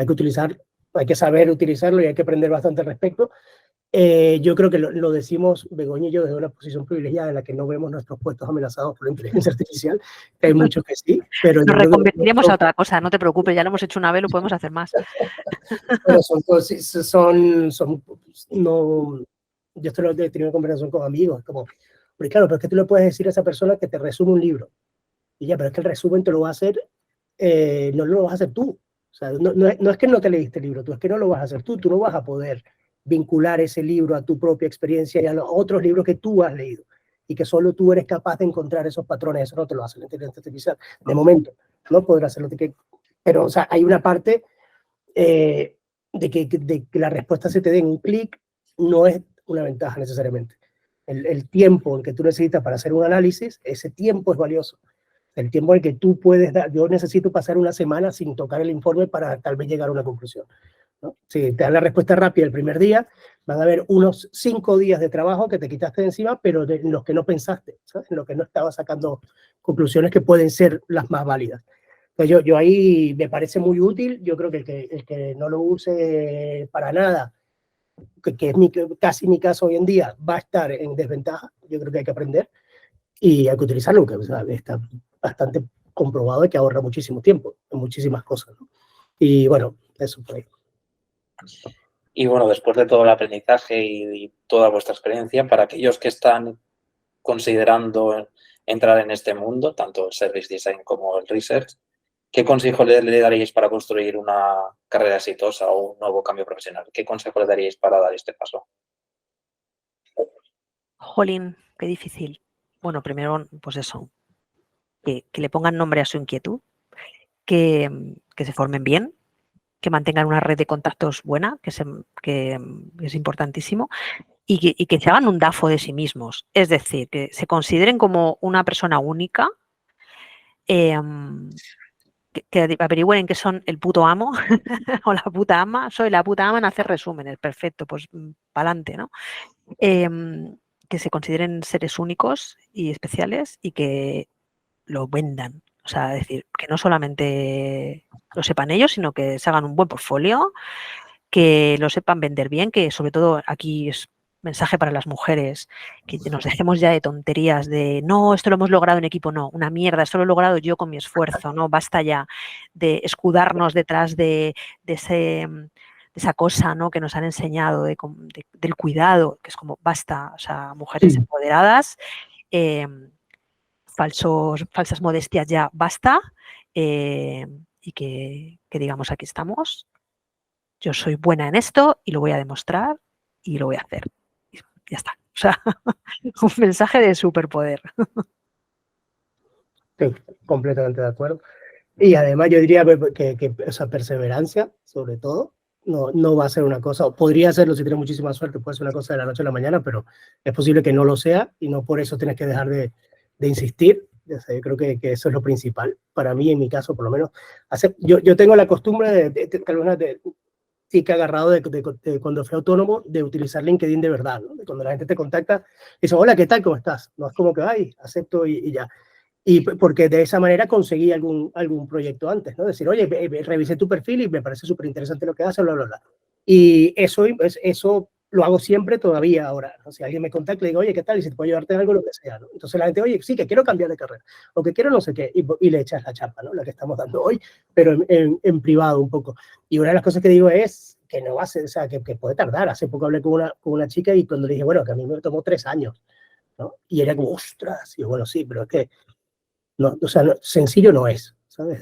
Speaker 3: utilizar, hay que saber utilizarlo y hay que aprender bastante al respecto. Yo creo que lo decimos Begoña y yo desde una posición privilegiada en la que no vemos nuestros puestos amenazados por la inteligencia artificial, que hay muchos que sí, pero
Speaker 2: Nos
Speaker 3: yo creo que
Speaker 2: reconvertiremos a otra cosa, no te preocupes, ya lo hemos hecho una vez, lo podemos hacer más.
Speaker 3: pero no, yo esto lo he tenido en conversación con amigos, como, porque claro, pero es que tú le puedes decir a esa persona que te resume un libro, y ya, pero es que el resumen te lo va a hacer, no lo vas a hacer tú. O sea, no es que no te leíste el libro, tú es que no lo vas a hacer tú no vas a poder vincular ese libro a tu propia experiencia y a los otros libros que tú has leído, y que solo tú eres capaz de encontrar esos patrones, eso no te lo hace la inteligencia artificial, de momento, no podrá hacerlo, pero o sea, hay una parte de que la respuesta se te dé en un clic, no es una ventaja necesariamente. El tiempo que tú necesitas para hacer un análisis, ese tiempo es valioso. El tiempo en el que tú puedes dar, yo necesito pasar una semana sin tocar el informe para tal vez llegar a una conclusión, ¿no? Si te dan la respuesta rápida el primer día, van a haber unos 5 días de trabajo que te quitaste de encima, pero en los que no pensaste, ¿sabes? En los que no estabas sacando conclusiones que pueden ser las más válidas. Entonces yo ahí me parece muy útil. Yo creo que el que no lo use para nada, que es casi mi caso hoy en día, va a estar en desventaja. Yo creo que hay que aprender y hay que utilizarlo, que o sea, está bastante comprobado de que ahorra muchísimo tiempo en muchísimas cosas, ¿no? Y bueno, eso por ahí.
Speaker 1: Y bueno, después de todo el aprendizaje y toda vuestra experiencia, para aquellos que están considerando entrar en este mundo, tanto el service design como el research, ¿qué consejo le daríais para construir una carrera exitosa o un nuevo cambio profesional? ¿Qué consejo le daríais para dar este paso?
Speaker 2: Jolín, qué difícil. Bueno, primero, pues eso, que le pongan nombre a su inquietud, que se formen bien, que mantengan una red de contactos buena, que es importantísimo, y que se hagan un DAFO de sí mismos. Es decir, que se consideren como una persona única, que averigüen que son el puto amo o la puta ama. Soy la puta ama en hacer resúmenes. Perfecto, pues para adelante, ¿no? Que se consideren seres únicos y especiales y que lo vendan. O sea, decir, que no solamente lo sepan ellos, sino que se hagan un buen portfolio, que lo sepan vender bien, que sobre todo aquí es mensaje para las mujeres, que nos dejemos ya de tonterías de no, esto lo hemos logrado en equipo, no, una mierda, esto lo he logrado yo con mi esfuerzo, no, basta ya de escudarnos detrás de esa cosa, ¿no?, que nos han enseñado del cuidado, que es como basta, o sea, mujeres empoderadas, falsas modestias ya basta, y que digamos aquí estamos, yo soy buena en esto y lo voy a demostrar y lo voy a hacer. Y ya está. O sea, un mensaje de superpoder.
Speaker 3: Sí, completamente de acuerdo. Y además yo diría que esa perseverancia, sobre todo, no va a ser una cosa, o podría serlo si tienes muchísima suerte, puede ser una cosa de la noche a la mañana, pero es posible que no lo sea y no por eso tienes que dejar de insistir. O sea, yo creo que eso es lo principal. Para mí, en mi caso, por lo menos, yo tengo la costumbre sí que he agarrado de cuando fui autónomo, de utilizar LinkedIn de verdad, ¿no? De cuando la gente te contacta, dice, hola, ¿qué tal? ¿Cómo estás? No es como que, ay, acepto y ya. Y porque de esa manera conseguí algún proyecto antes, ¿no? Decir, oye, revisé tu perfil y me parece súper interesante lo que haces, bla, bla, bla. Y eso lo hago siempre todavía ahora, ¿no? Si alguien me contacta, le digo, oye, ¿qué tal? Y si te puedo ayudarte en algo, lo que sea, ¿no? Entonces la gente, oye, sí, que quiero cambiar de carrera, o que quiero no sé qué, y le echas la chapa, ¿no? La que estamos dando hoy, pero en privado un poco. Y una de las cosas que digo es que no va a ser, o sea, que puede tardar. Hace poco hablé con una chica y cuando le dije, bueno, que a mí me tomó 3 años, ¿no? Y era como, ostras, y yo, bueno, sí, pero es que no, o sea, sencillo no es, ¿sabes?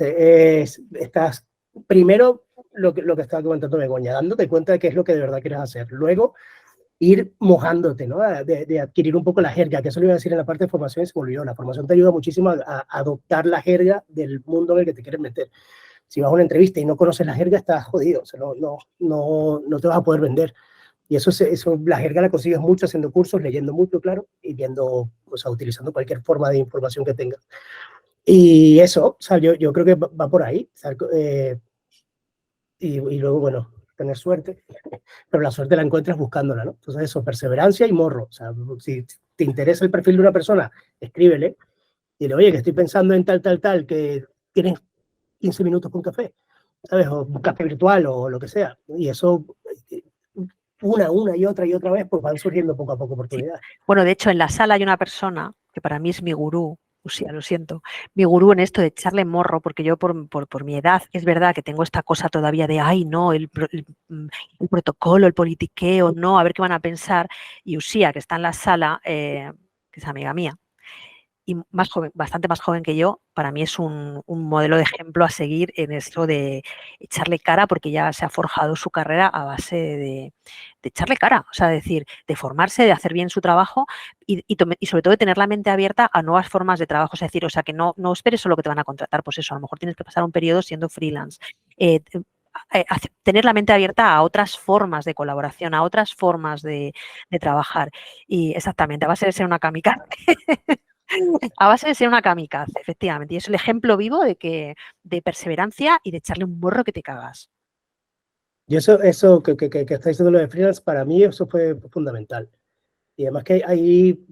Speaker 3: Estás primero lo que estaba comentando Begoña, dándote cuenta de qué es lo que de verdad quieres hacer. Luego, ir mojándote, ¿no? De adquirir un poco la jerga, que eso lo iba a decir en la parte de formación y se me olvidó. La formación te ayuda muchísimo a adoptar la jerga del mundo en el que te quieres meter. Si vas a una entrevista y no conoces la jerga, estás jodido, o sea, no te vas a poder vender. Y eso, la jerga la consigues mucho haciendo cursos, leyendo mucho, claro, y viendo, o sea, utilizando cualquier forma de información que tengas. Y eso, o sea, yo creo que va por ahí. O sea, y luego, bueno, tener suerte, pero la suerte la encuentras buscándola, ¿no? Entonces eso, perseverancia y morro. O sea, si te interesa el perfil de una persona, escríbele, y dile, oye, que estoy pensando en tal, que tienes 15 minutos con café, ¿sabes? O un café virtual o lo que sea. Y eso, una y otra vez, pues van surgiendo poco a poco oportunidades.
Speaker 2: Sí. Bueno, de hecho, en la sala hay una persona que para mí es mi gurú, Usía, lo siento, mi gurú en esto de echarle morro, porque yo por mi edad, es verdad que tengo esta cosa todavía de, ay, no, el protocolo, el politiqueo, no, a ver qué van a pensar. Y Usía, que está en la sala, que es amiga mía, y más joven, bastante más joven que yo, para mí es un modelo de ejemplo a seguir en esto de echarle cara, porque ya se ha forjado su carrera a base de echarle cara, o sea, decir, de formarse, de hacer bien su trabajo y sobre todo de tener la mente abierta a nuevas formas de trabajo, es decir, o sea, que no esperes solo que te van a contratar, pues eso, a lo mejor tienes que pasar un periodo siendo freelance. Tener la mente abierta a otras formas de colaboración, a otras formas de trabajar. Y exactamente, a base de ser una kamikaze. A base de ser una kamikaze, efectivamente. Y es el ejemplo vivo de perseverancia y de echarle un morro que te cagas.
Speaker 3: Y eso que está diciendo lo de freelance, para mí eso fue fundamental. Y además que ahí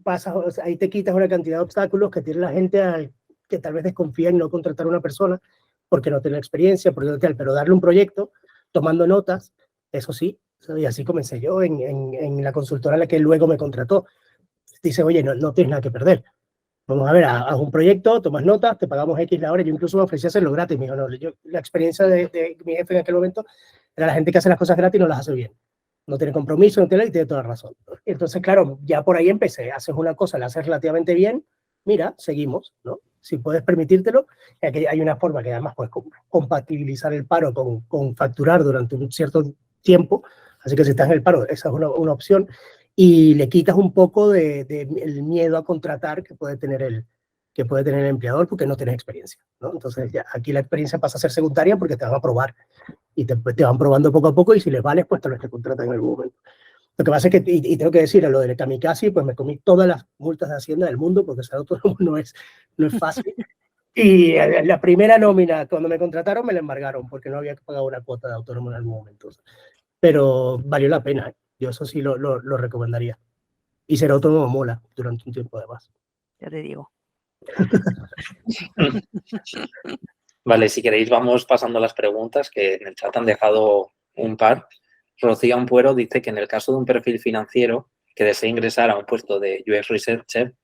Speaker 3: te quitas una cantidad de obstáculos que tiene la gente que tal vez desconfía en no contratar a una persona porque no tiene experiencia, pero darle un proyecto, tomando notas, eso sí. Y así comencé yo en la consultora a la que luego me contrató. Dice, oye, no tienes nada que perder. Vamos a ver, haz un proyecto, tomas notas, te pagamos X la hora. Yo incluso me ofrecí hacerlo gratis. Me dijo, no, la experiencia de mi jefe en aquel momento era la gente que hace las cosas gratis y no las hace bien. No tiene compromiso, no tiene, y tiene toda la razón. Entonces, claro, ya por ahí empecé. Haces una cosa, la haces relativamente bien, mira, seguimos, ¿no? Si puedes permitírtelo, aquí hay una forma que además puedes compatibilizar el paro con facturar durante un cierto tiempo. Así que si estás en el paro, esa es una opción. Y le quitas un poco el miedo a contratar que puede tener el empleador porque no tienes experiencia, ¿no? Entonces, ya, aquí la experiencia pasa a ser secundaria porque te van a probar y te van probando poco a poco y si les vales, pues tal vez te contratan en algún momento. Lo que pasa es que, y tengo que decir, a lo del kamikaze, pues me comí todas las multas de Hacienda del mundo porque ser autónomo no es fácil. Y la primera nómina, cuando me contrataron, me la embargaron porque no había que pagar una cuota de autónomo en algún momento. Pero valió la pena, ¿eh? Yo eso sí lo recomendaría. Y ser autónomo mola durante un tiempo además.
Speaker 2: Ya te digo.
Speaker 1: Vale, si queréis vamos pasando las preguntas, que en el chat han dejado un par. Rocío Ampuero dice que en el caso de un perfil financiero, que desea ingresar a un puesto de UX Researcher,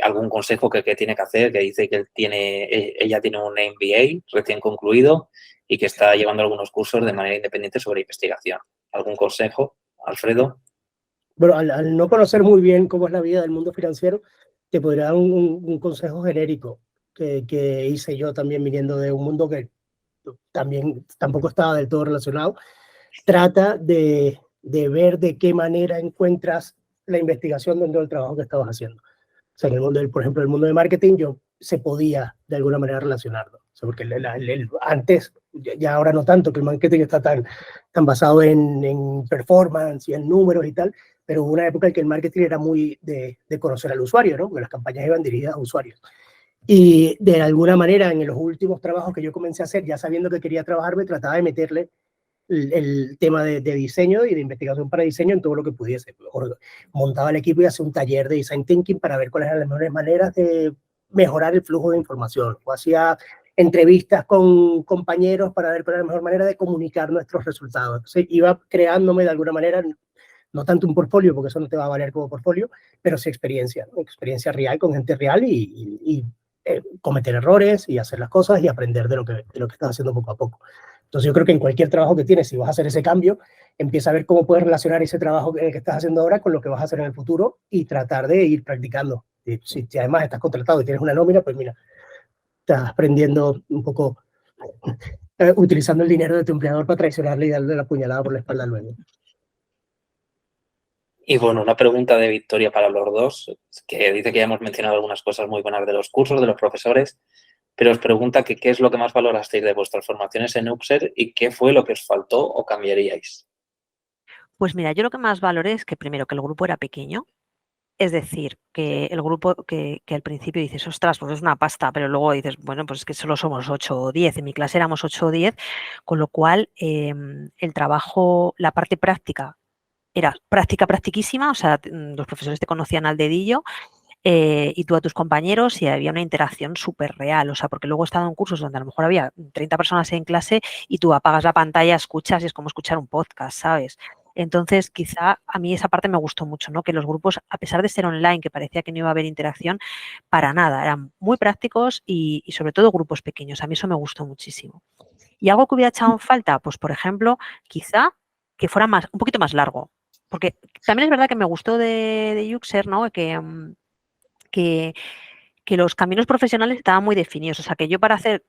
Speaker 1: algún consejo que tiene que hacer, que dice que ella tiene un MBA recién concluido y que está llevando algunos cursos de manera independiente sobre investigación. ¿Algún consejo, Alfredo?
Speaker 3: Bueno, al no conocer muy bien cómo es la vida del mundo financiero, te podría dar un consejo genérico que hice yo también viniendo de un mundo que también tampoco estaba del todo relacionado. Trata de ver de qué manera encuentras la investigación dentro del trabajo que estabas haciendo. O sea, en el mundo, por ejemplo, el mundo de marketing, se podía de alguna manera relacionarlo. O sea, porque antes, ya ahora no tanto, que el marketing está tan basado en performance y en números y tal, pero hubo una época en que el marketing era muy de conocer al usuario, ¿no? Porque las campañas iban dirigidas a usuarios. Y de alguna manera, en los últimos trabajos que yo comencé a hacer, ya sabiendo que quería trabajar, me trataba de meterle el tema de diseño y de investigación para diseño en todo lo que pudiese. Mejor montaba el equipo y hacía un taller de design thinking para ver cuáles eran las mejores maneras de mejorar el flujo de información. O hacía entrevistas con compañeros para ver cuál era la mejor manera de comunicar nuestros resultados. Entonces iba creándome de alguna manera, no tanto un portfolio, porque eso no te va a valer como portfolio, pero sí experiencia, ¿no? Experiencia real con gente real y cometer errores y hacer las cosas y aprender de lo que estás haciendo poco a poco. Entonces yo creo que en cualquier trabajo que tienes, si vas a hacer ese cambio, empieza a ver cómo puedes relacionar ese trabajo que estás haciendo ahora con lo que vas a hacer en el futuro y tratar de ir practicando. Si además estás contratado y tienes una nómina, pues mira, estás aprendiendo un poco, utilizando el dinero de tu empleador para traicionarle y darle la puñalada por la espalda luego.
Speaker 1: Y bueno, una pregunta de Victoria para los dos, que dice que ya hemos mencionado algunas cosas muy buenas de los cursos, de los profesores, pero os pregunta que qué es lo que más valorasteis de vuestras formaciones en UXER y qué fue lo que os faltó o cambiaríais.
Speaker 2: Pues mira, yo lo que más valoré es que primero que el grupo era pequeño, es decir, que el grupo que al principio dices, ostras, pues es una pasta, pero luego dices, bueno, pues es que solo somos 8 o 10, en mi clase éramos 8 o 10, con lo cual el trabajo, la parte práctica era practiquísima, o sea, los profesores te conocían al dedillo y tú a tus compañeros y había una interacción súper real, o sea, porque luego he estado en cursos donde a lo mejor había 30 personas en clase y tú apagas la pantalla, escuchas y es como escuchar un podcast, ¿sabes? Entonces, quizá a mí esa parte me gustó mucho, ¿no? Que los grupos, a pesar de ser online, que parecía que no iba a haber interacción, para nada, eran muy prácticos y sobre todo grupos pequeños. A mí eso me gustó muchísimo. ¿Y algo que hubiera echado en falta? Pues, por ejemplo, quizá que fuera un poquito más largo. Porque también es verdad que me gustó de UXER, ¿no? Que los caminos profesionales estaban muy definidos. O sea, que yo para hacer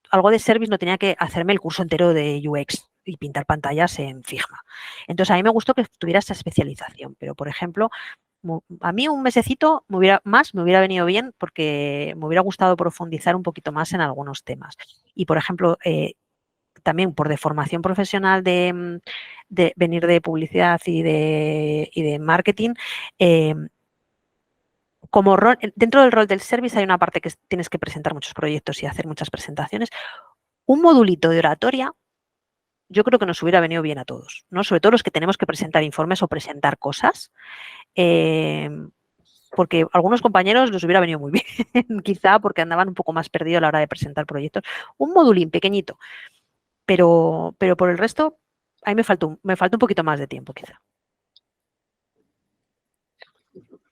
Speaker 2: algo de service no tenía que hacerme el curso entero de UX y pintar pantallas en Figma. Entonces, a mí me gustó que tuviera esa especialización. Pero, por ejemplo, a mí un mesecito me hubiera venido bien porque me hubiera gustado profundizar un poquito más en algunos temas. Y, por ejemplo, también por deformación profesional de venir de publicidad y de marketing, como rol, dentro del rol del service hay una parte que tienes que presentar muchos proyectos y hacer muchas presentaciones. Un modulito de oratoria yo creo que nos hubiera venido bien a todos, ¿no? Sobre todo los que tenemos que presentar informes o presentar cosas, porque a algunos compañeros les hubiera venido muy bien, quizá porque andaban un poco más perdidos a la hora de presentar proyectos. Un modulín pequeñito, pero por el resto, a mí me faltó un poquito más de tiempo, quizá.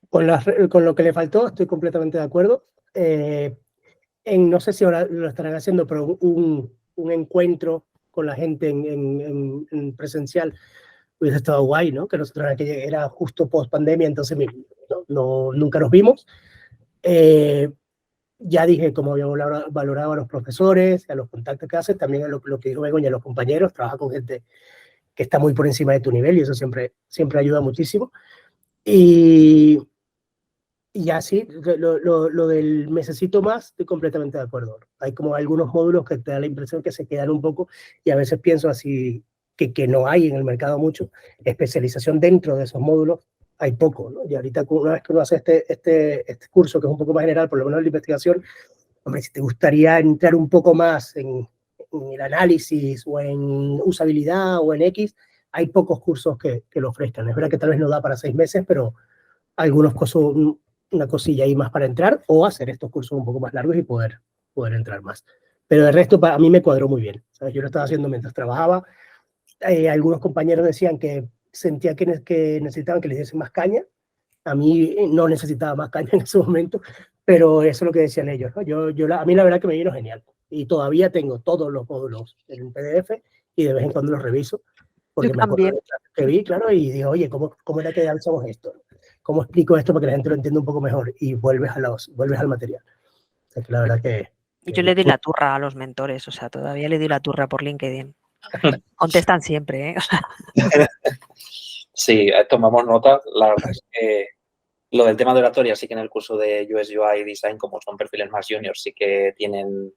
Speaker 3: Con lo que le faltó, estoy completamente de acuerdo. No sé si ahora lo estarán haciendo, pero un encuentro con la gente en presencial hubiese estado guay, ¿no? Que nosotros era justo post pandemia, entonces nunca nos vimos. Ya dije cómo habíamos valorado a los profesores, a los contactos que hacen, también a lo que dijo Begoña, a los compañeros, trabaja con gente que está muy por encima de tu nivel y eso siempre ayuda muchísimo. Y así, lo del mesecito más, estoy completamente de acuerdo. Hay como algunos módulos que te da la impresión que se quedan un poco y a veces pienso así que no hay en el mercado mucho especialización dentro de esos módulos, hay poco, ¿no? Y ahorita una vez que uno hace este curso que es un poco más general, por lo menos de la investigación, hombre, si te gustaría entrar un poco más en el análisis o en usabilidad o en X, hay pocos cursos que lo ofrezcan. Es verdad que tal vez no da para 6 meses, pero algunos cursos, una cosilla ahí más para entrar o hacer estos cursos un poco más largos y poder entrar más. Pero de resto, a mí me cuadró muy bien. ¿Sabes? Yo lo estaba haciendo mientras trabajaba. Algunos compañeros decían que sentía que necesitaban que les diese más caña. A mí no necesitaba más caña en ese momento, pero eso es lo que decían ellos, ¿no? A mí la verdad que me vino genial. Y todavía tengo todos los módulos en PDF y de vez en cuando los reviso, porque me acuerdo de clases que vi, claro, y digo, oye, ¿cómo era que usamos esto? ¿Cómo explico esto para que la gente lo entienda un poco mejor? Y vuelves al material. O sea, que la verdad que
Speaker 2: yo le doy la turra a los mentores, o sea, todavía le doy la turra por LinkedIn. Contestan siempre, ¿eh? O sea,
Speaker 1: Sí, tomamos nota. La verdad es que lo del tema de oratoria sí que en el curso de UX UI Design, como son perfiles más juniors, sí que tienen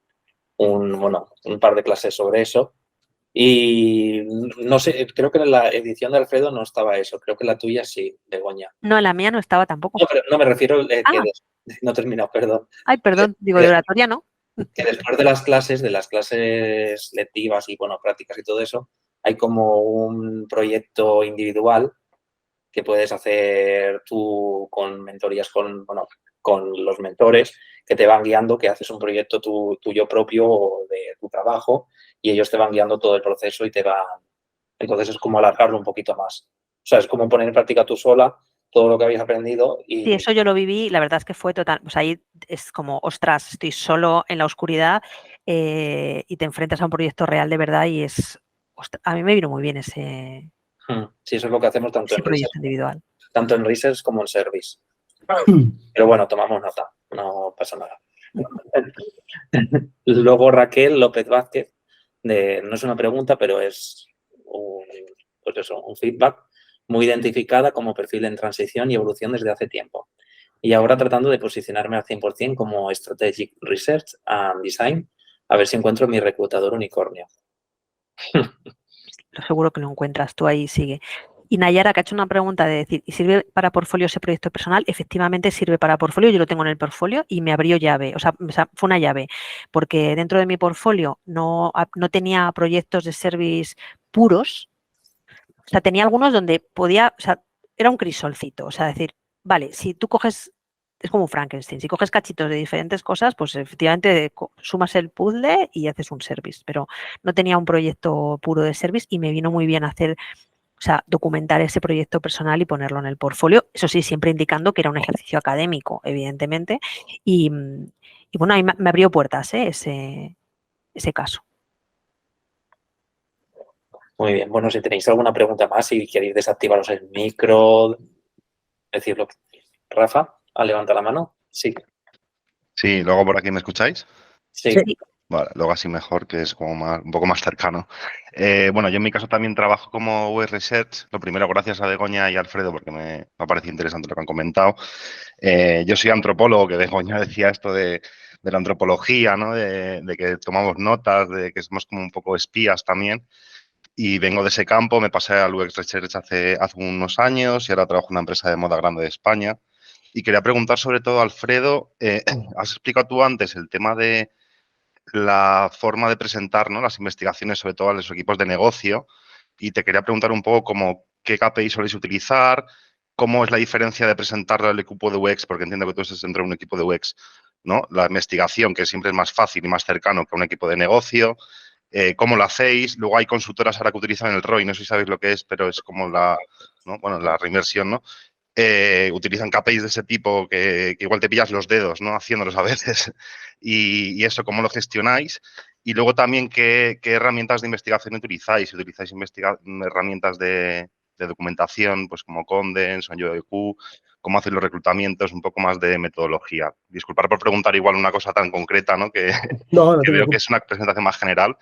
Speaker 1: un par de clases sobre eso. Y no sé, creo que en la edición de Alfredo no estaba eso. Creo que la tuya sí, Begoña.
Speaker 2: no, en la mía no estaba tampoco.
Speaker 1: No, pero no me refiero que
Speaker 2: Ah,
Speaker 1: no he terminado, perdón.
Speaker 2: ay, perdón, digo, de oratoria no.
Speaker 1: Que después de las clases lectivas y, bueno, prácticas y todo eso, hay como un proyecto individual que puedes hacer tú con mentorías con los mentores que te van guiando, que haces un proyecto tuyo propio de tu trabajo y ellos te van guiando todo el proceso y te van... Entonces es como alargarlo un poquito más. O sea, es como poner en práctica tú sola todo lo que habéis aprendido y...
Speaker 2: Sí, eso yo lo viví, la verdad es que fue total, pues ahí es como, ostras, estoy solo en la oscuridad y te enfrentas a un proyecto real de verdad y a mí me vino muy bien ese
Speaker 1: Sí, eso es lo que hacemos
Speaker 2: proyecto individual.
Speaker 1: tanto en Research como en Service. Pero bueno, tomamos nota, no pasa nada. Luego Raquel López Vázquez, no es una pregunta, pero es un feedback, muy identificada como perfil en transición y evolución desde hace tiempo. Y ahora tratando de posicionarme al 100% como Strategic Research and Design, a ver si encuentro mi reclutador unicornio.
Speaker 2: Seguro que lo encuentras, tú ahí sigue. Y Nayara, que ha hecho una pregunta de decir, ¿y sirve para portfolio ese proyecto personal? Efectivamente sirve para portfolio, yo lo tengo en el portfolio y me abrió llave, o sea, fue una llave, porque dentro de mi portfolio no tenía proyectos de service puros, o sea, tenía algunos donde podía, o sea, era un crisolcito, o sea, decir, vale, si tú coges, es como un Frankenstein, si coges cachitos de diferentes cosas, pues efectivamente sumas el puzzle y haces un service, pero no tenía un proyecto puro de service y me vino muy bien hacer, o sea, documentar ese proyecto personal y ponerlo en el portfolio, eso sí, siempre indicando que era un ejercicio académico, evidentemente, y bueno, ahí me abrió puertas, ese caso.
Speaker 1: Muy bien, bueno, si tenéis alguna pregunta más, si queréis desactivaros el micro, decirlo. Rafa, levanta la mano. Sí.
Speaker 4: Sí, luego por aquí me escucháis.
Speaker 1: Sí.
Speaker 4: Vale, luego así mejor, que es como un poco más cercano. Bueno, yo en mi caso también trabajo como UX Research. Lo primero, gracias a Begoña y Alfredo, porque me ha parecido interesante lo que han comentado. Yo soy antropólogo, que Begoña decía esto de la antropología, ¿no? De que tomamos notas, de que somos como un poco espías también. Y vengo de ese campo, me pasé al UX Research hace unos años y ahora trabajo en una empresa de moda grande de España. Y quería preguntar sobre todo, Alfredo, has explicado tú antes el tema de la forma de presentar, ¿no?, las investigaciones, sobre todo a los equipos de negocio, y te quería preguntar un poco como qué KPI soléis utilizar, cómo es la diferencia de presentarlo al equipo de UX, porque entiendo que tú estás dentro de un equipo de UX, ¿no? La investigación, que siempre es más fácil y más cercano que un equipo de negocio, cómo lo hacéis. Luego hay consultoras ahora que utilizan el ROI, no sé si sabéis lo que es, pero es como la reinversión, ¿no? Utilizan KPIs de ese tipo que igual te pillas los dedos, ¿no?, haciéndolos a veces. Y eso, ¿cómo lo gestionáis? Y luego también, ¿qué herramientas de investigación utilizáis? Si utilizáis herramientas de documentación, pues como Condense o YoEQ, cómo hacéis los reclutamientos, un poco más de metodología. Disculpar por preguntar igual una cosa tan concreta, ¿no?, que veo que es una presentación más general,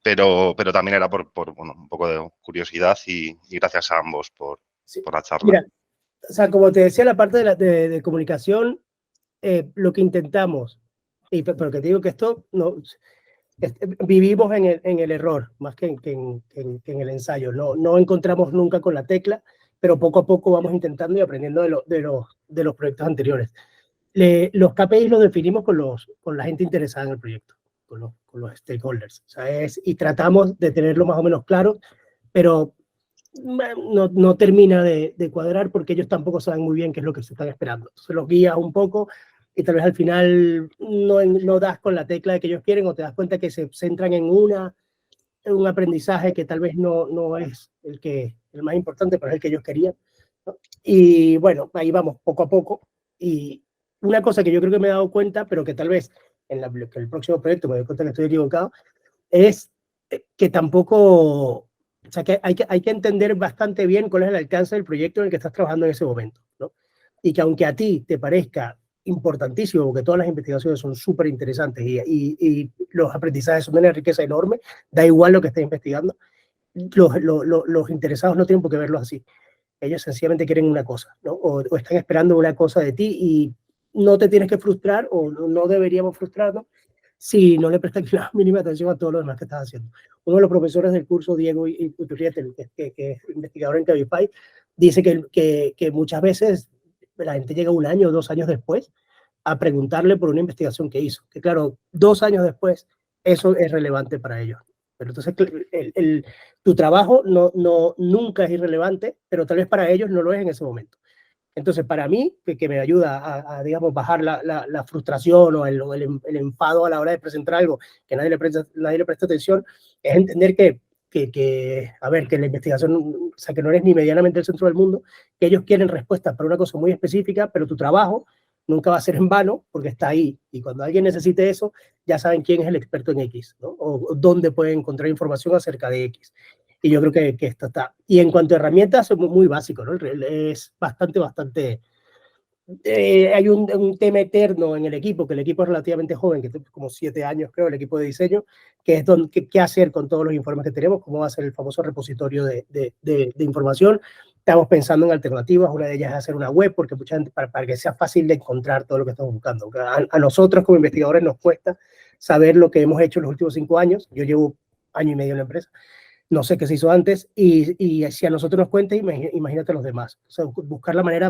Speaker 4: pero también era por un poco de curiosidad y gracias a ambos por la charla.
Speaker 3: Mira, o sea, como te decía, la parte de comunicación, lo que intentamos, pero que te digo que esto no... Vivimos en el error más que en el ensayo. No encontramos nunca con la tecla, pero poco a poco vamos intentando y aprendiendo de los proyectos anteriores. Los KPIs los definimos con la gente interesada en el proyecto, con los stakeholders. O sea, y tratamos de tenerlo más o menos claro, pero no termina de cuadrar porque ellos tampoco saben muy bien qué es lo que se están esperando. Entonces los guías un poco y tal vez al final no das con la tecla de que ellos quieren o te das cuenta que se centran en una un aprendizaje que tal vez no es el más importante, pero es el que ellos querían, ¿no? Y bueno, ahí vamos poco a poco. Y una cosa que yo creo que me he dado cuenta, pero que tal vez en el próximo proyecto me doy cuenta que estoy equivocado, es que tampoco, o sea, que hay que entender bastante bien cuál es el alcance del proyecto en el que estás trabajando en ese momento, ¿no? Y que aunque a ti te parezca importantísimo, porque todas las investigaciones son súper interesantes y los aprendizajes son de una riqueza enorme, da igual lo que estés investigando, los interesados no tienen por qué verlo así. Ellos sencillamente quieren una cosa, ¿no? O están esperando una cosa de ti y no te tienes que frustrar o no deberíamos frustrarnos si no le prestas la mínima atención a todo lo demás que estás haciendo. Uno de los profesores del curso, Diego Iturrieta, que es investigador en Cabify, dice que muchas veces la gente llega 1 año o 2 años después a preguntarle por una investigación que hizo. Que claro, 2 años después, eso es relevante para ellos. Pero entonces, tu trabajo nunca es irrelevante, pero tal vez para ellos no lo es en ese momento. Entonces, para mí, que me ayuda a, digamos, bajar la frustración o el enfado a la hora de presentar algo que nadie le presta atención, es entender a ver, que la investigación, o sea, que no eres ni medianamente el centro del mundo, que ellos quieren respuestas para una cosa muy específica, pero tu trabajo nunca va a ser en vano porque está ahí. Y cuando alguien necesite eso, ya saben quién es el experto en X, ¿no? O dónde pueden encontrar información acerca de X. Y yo creo que esto está. Y en cuanto a herramientas, es muy básico, ¿no? Es bastante. Hay un tema eterno en el equipo, que el equipo es relativamente joven, que tiene como 7 años, creo, el equipo de diseño, que es qué hacer con todos los informes que tenemos, cómo va a ser el famoso repositorio de información. Estamos pensando en alternativas, una de ellas es hacer una web, porque mucha gente, para que sea fácil de encontrar todo lo que estamos buscando. A nosotros como investigadores nos cuesta saber lo que hemos hecho en los últimos 5 años. Yo llevo 1 año y medio en la empresa. No sé qué se hizo antes, y si a nosotros nos cuenta, imagínate a los demás. O sea, buscar la manera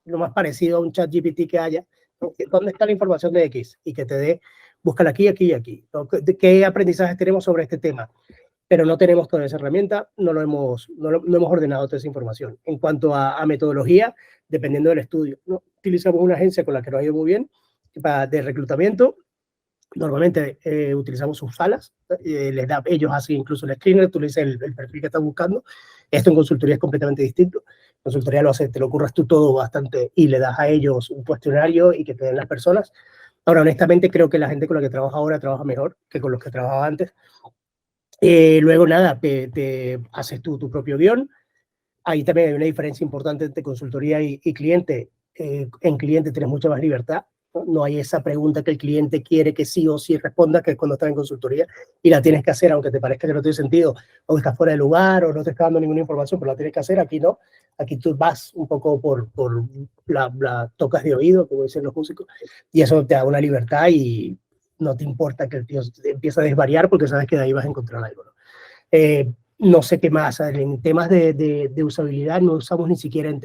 Speaker 3: lo más parecido a un chat GPT que haya, ¿no? ¿Dónde está la información de X? Y que te dé, búscala aquí, aquí y aquí, ¿no? ¿Qué aprendizajes tenemos sobre este tema? Pero no tenemos toda esa herramienta, no hemos ordenado toda esa información. En cuanto a metodología, dependiendo del estudio, ¿no? Utilizamos una agencia con la que nos ha ido muy bien, de reclutamiento. Normalmente utilizamos sus salas, ellos hacen incluso el screener, tú le dices el perfil que estás buscando. Esto en consultoría es completamente distinto. En consultoría te lo ocurras tú todo bastante y le das a ellos un cuestionario y que te den las personas. Ahora, honestamente, creo que la gente con la que trabaja ahora trabaja mejor que con los que trabajaba antes. Luego, nada, te haces tú tu propio guión. Ahí también hay una diferencia importante entre consultoría y cliente. En cliente tienes mucha más libertad. No hay esa pregunta que el cliente quiere que sí o sí responda, que es cuando estás en consultoría, y la tienes que hacer, aunque te parezca que no tiene sentido, o que estás fuera de lugar, o no te está dando ninguna información, pero la tienes que hacer. Aquí no. Aquí tú vas un poco por la tocas de oído, como dicen los músicos, y eso te da una libertad y no te importa que el tío empiece a desvariar porque sabes que de ahí vas a encontrar algo, ¿no? No sé qué más. En temas de usabilidad no usamos ni siquiera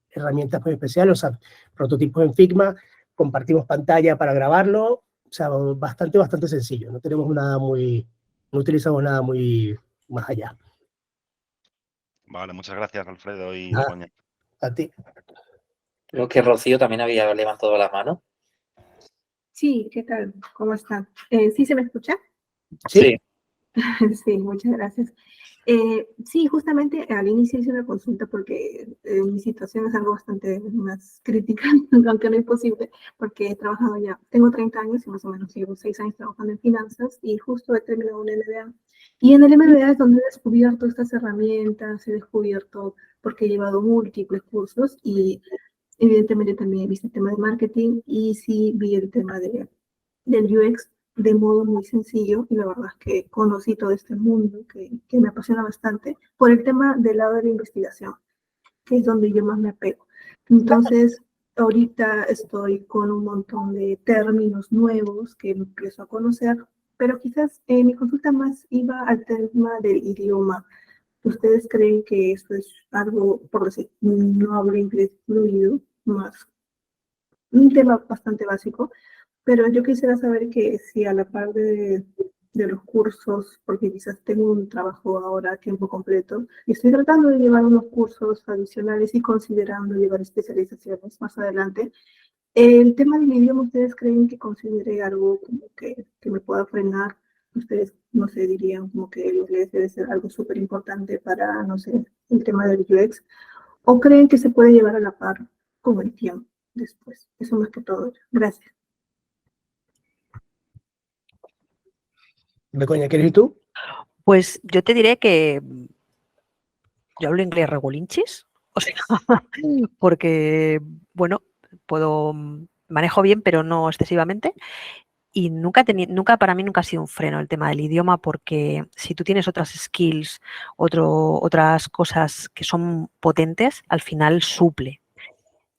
Speaker 3: herramientas muy especiales, o sea, prototipos en Figma, compartimos pantalla para grabarlo, o sea, bastante sencillo. No utilizamos nada muy más allá.
Speaker 4: Vale, muchas gracias, Alfredo y
Speaker 3: Nada,
Speaker 4: Begoña.
Speaker 3: a ti.
Speaker 1: Creo que Rocío también había levantado la mano.
Speaker 5: Sí, ¿qué tal? ¿Cómo están? ¿Sí se me escucha?
Speaker 3: Sí.
Speaker 5: Sí, muchas gracias. Sí, justamente al inicio hice una consulta porque mi situación es algo bastante más crítica, aunque no es posible, porque he trabajado ya, tengo 30 años y más o menos llevo 6 años trabajando en finanzas y justo he terminado un MBA. Y en el MBA es donde he descubierto estas herramientas, he descubierto, porque he llevado múltiples cursos y evidentemente también he visto el tema de marketing y sí vi el tema del UX de modo muy sencillo, y la verdad es que conocí todo este mundo que me apasiona bastante por el tema del lado de la investigación, que es donde yo más me apego. Entonces, ahorita estoy con un montón de términos nuevos que empiezo a conocer, pero quizás mi consulta más iba al tema del idioma. ¿Ustedes creen que esto es algo, por decir, no hablo inglés fluido, más un tema bastante básico? Pero yo quisiera saber que si a la par de los cursos, porque quizás tengo un trabajo ahora a tiempo completo, y estoy tratando de llevar unos cursos adicionales y considerando llevar especializaciones más adelante, el tema del idioma, ¿ustedes creen que considere algo como que me pueda frenar ustedes, no sé, dirían como que el inglés debe ser algo súper importante para, no sé, el tema del UX, o creen que se puede llevar a la par con el tiempo después. Eso más que todo. Gracias.
Speaker 3: Begoña, ¿quieres ir tú?
Speaker 2: Pues yo te diré que yo hablo inglés regulinchis, o sea, porque, bueno, manejo bien, pero no excesivamente. Y nunca para mí nunca ha sido un freno el tema del idioma, porque si tú tienes otras skills, otras cosas que son potentes, al final suple.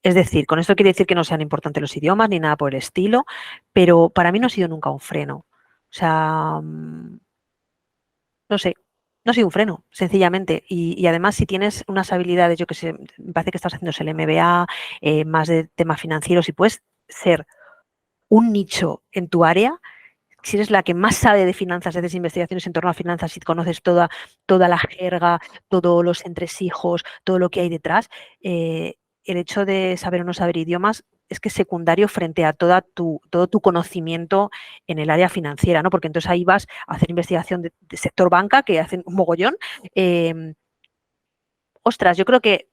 Speaker 2: Es decir, con esto quiere decir que no sean importantes los idiomas ni nada por el estilo, pero para mí no ha sido nunca un freno. O sea, no sé, no ha sido un freno, sencillamente. Y además, si tienes unas habilidades, yo que sé, me parece que estás haciendo el MBA, más de temas financieros, y puedes ser un nicho en tu área, si eres la que más sabe de finanzas, haces investigaciones en torno a finanzas y conoces toda la jerga, todos los entresijos, todo lo que hay detrás, el hecho de saber o no saber idiomas es que es secundario frente a todo tu conocimiento en el área financiera, ¿no? Porque entonces ahí vas a hacer investigación de sector banca, que hacen un mogollón. Ostras, yo creo que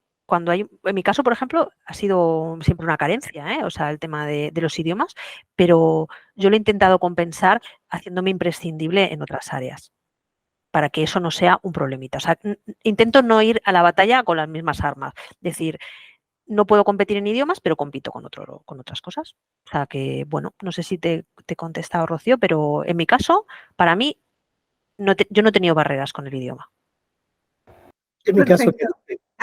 Speaker 2: en mi caso, por ejemplo, ha sido siempre una carencia, ¿eh? O sea, el tema de los idiomas, pero yo lo he intentado compensar haciéndome imprescindible en otras áreas, para que eso no sea un problemita. O sea, intento no ir a la batalla con las mismas armas. Es decir, no puedo competir en idiomas, pero compito con otras cosas. O sea que, bueno, no sé si te he contestado, Rocío, pero en mi caso, para mí, yo no he tenido barreras con el idioma.
Speaker 3: En mi caso,
Speaker 5: Perfecto.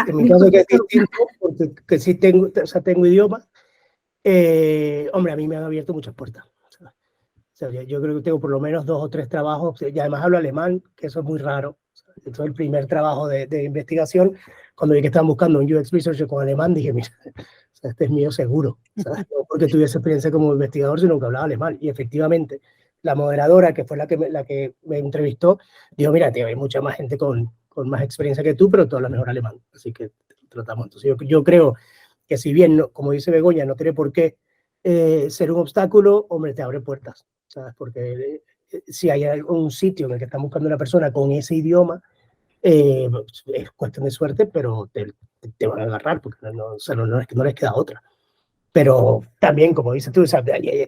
Speaker 3: en mi caso que es distinto, porque que sí tengo, o sea, tengo idioma. Hombre, a mí me han abierto muchas puertas. O sea, yo creo que tengo por lo menos 2 o 3 trabajos, y además hablo alemán, que eso es muy raro. Entonces, el primer trabajo de investigación, cuando vi que estaban buscando un UX Researcher con alemán, dije, mira, este es mío seguro. ¿Sabes? No porque tuviese experiencia como investigador, sino que hablaba alemán. Y efectivamente, la moderadora, que fue la que me entrevistó, dijo, mira, tío, hay mucha más gente con más experiencia que tú, pero tú hablas mejor alemán. Así que tratamos. Entonces, yo creo que si bien, no, como dice Begoña, no tiene por qué ser un obstáculo, hombre, te abre puertas, ¿sabes? Porque si hay un sitio en el que están buscando una persona con ese idioma, es cuestión de suerte, pero te van a agarrar, porque o sea, no les queda otra. Pero también, como dices tú, o sea,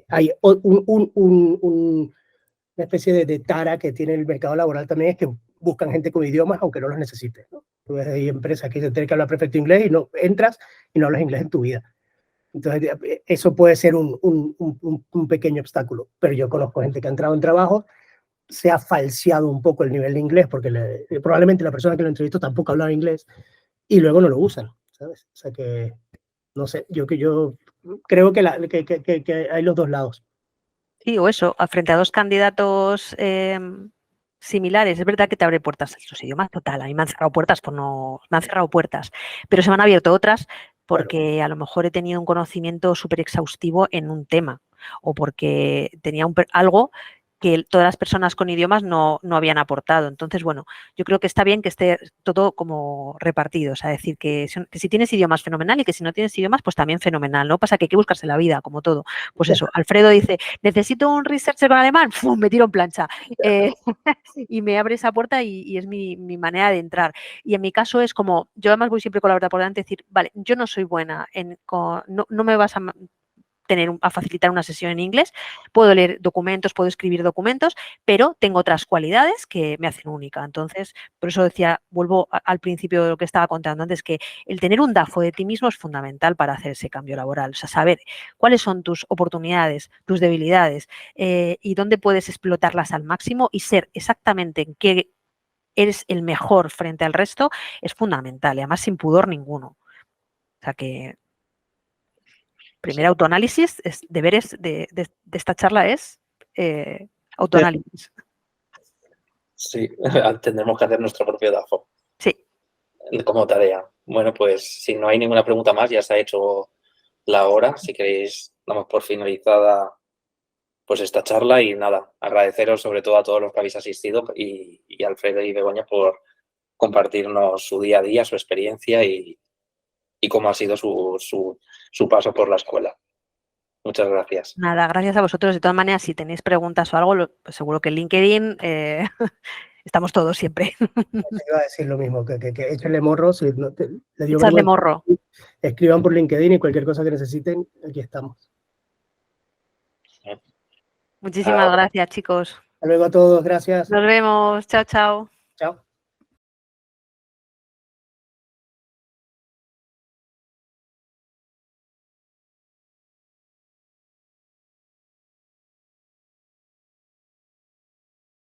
Speaker 3: hay una especie de tara que tiene el mercado laboral también, es que buscan gente con idiomas aunque no los necesites, ¿no? Tú ves, hay empresas que tienen que hablar perfecto inglés y no entras y no hablas inglés en tu vida. Entonces, eso puede ser un pequeño obstáculo. Pero yo conozco gente que ha entrado en trabajo, se ha falseado un poco el nivel de inglés, porque probablemente la persona que lo entrevistó tampoco hablaba inglés, y luego no lo usan, ¿sabes? O sea que, no sé, yo creo que hay los dos lados.
Speaker 2: Sí, o eso, frente a dos candidatos similares, es verdad que te abre puertas los idiomas, total, a mí me han cerrado puertas me han cerrado puertas, pero se me han abierto otras porque a lo mejor he tenido un conocimiento súper exhaustivo en un tema, o porque tenía algo que todas las personas con idiomas no habían aportado. Entonces, bueno, yo creo que está bien que esté todo como repartido, o sea, decir que si tienes idiomas, fenomenal, y que si no tienes idiomas, pues también fenomenal, ¿no? Pasa que hay que buscarse la vida, como todo. Pues eso, Alfredo dice, necesito un researcher con alemán, ¡fum! Me tiro en plancha. Y me abre esa puerta y es mi manera de entrar. Y en mi caso es como, yo además voy siempre con la verdad por delante, decir, vale, yo no soy buena, no me vas a facilitar una sesión en inglés, puedo leer documentos, puedo escribir documentos, pero tengo otras cualidades que me hacen única. Entonces, por eso decía, vuelvo al principio de lo que estaba contando antes, que el tener un DAFO de ti mismo es fundamental para hacer ese cambio laboral. O sea, saber cuáles son tus oportunidades, tus debilidades, y dónde puedes explotarlas al máximo, y ser exactamente en qué eres el mejor frente al resto es fundamental, y además sin pudor ninguno. O sea que primer autoanálisis, deberes de esta charla es autoanálisis.
Speaker 1: Sí, tendremos que hacer nuestro propio DAFO
Speaker 2: Sí.
Speaker 1: como tarea. Bueno, pues si no hay ninguna pregunta más, ya se ha hecho la hora. Si queréis, damos por finalizada pues esta charla, y nada, agradeceros sobre todo a todos los que habéis asistido, y Alfredo y Begoña por compartirnos su día a día, su experiencia y cómo ha sido su paso por la escuela. Muchas gracias.
Speaker 2: Nada, gracias a vosotros. De todas maneras, si tenéis preguntas o algo, pues seguro que en LinkedIn estamos todos siempre.
Speaker 3: Te iba a decir lo mismo, que échenle morro, si no le dio
Speaker 2: Echarle
Speaker 3: vergüenza,
Speaker 2: morro.
Speaker 3: escriban por LinkedIn y cualquier cosa que necesiten, aquí estamos.
Speaker 2: Muchísimas gracias, chicos.
Speaker 3: Hasta luego a todos, gracias.
Speaker 2: Nos vemos. Chao, chao.
Speaker 3: Chao.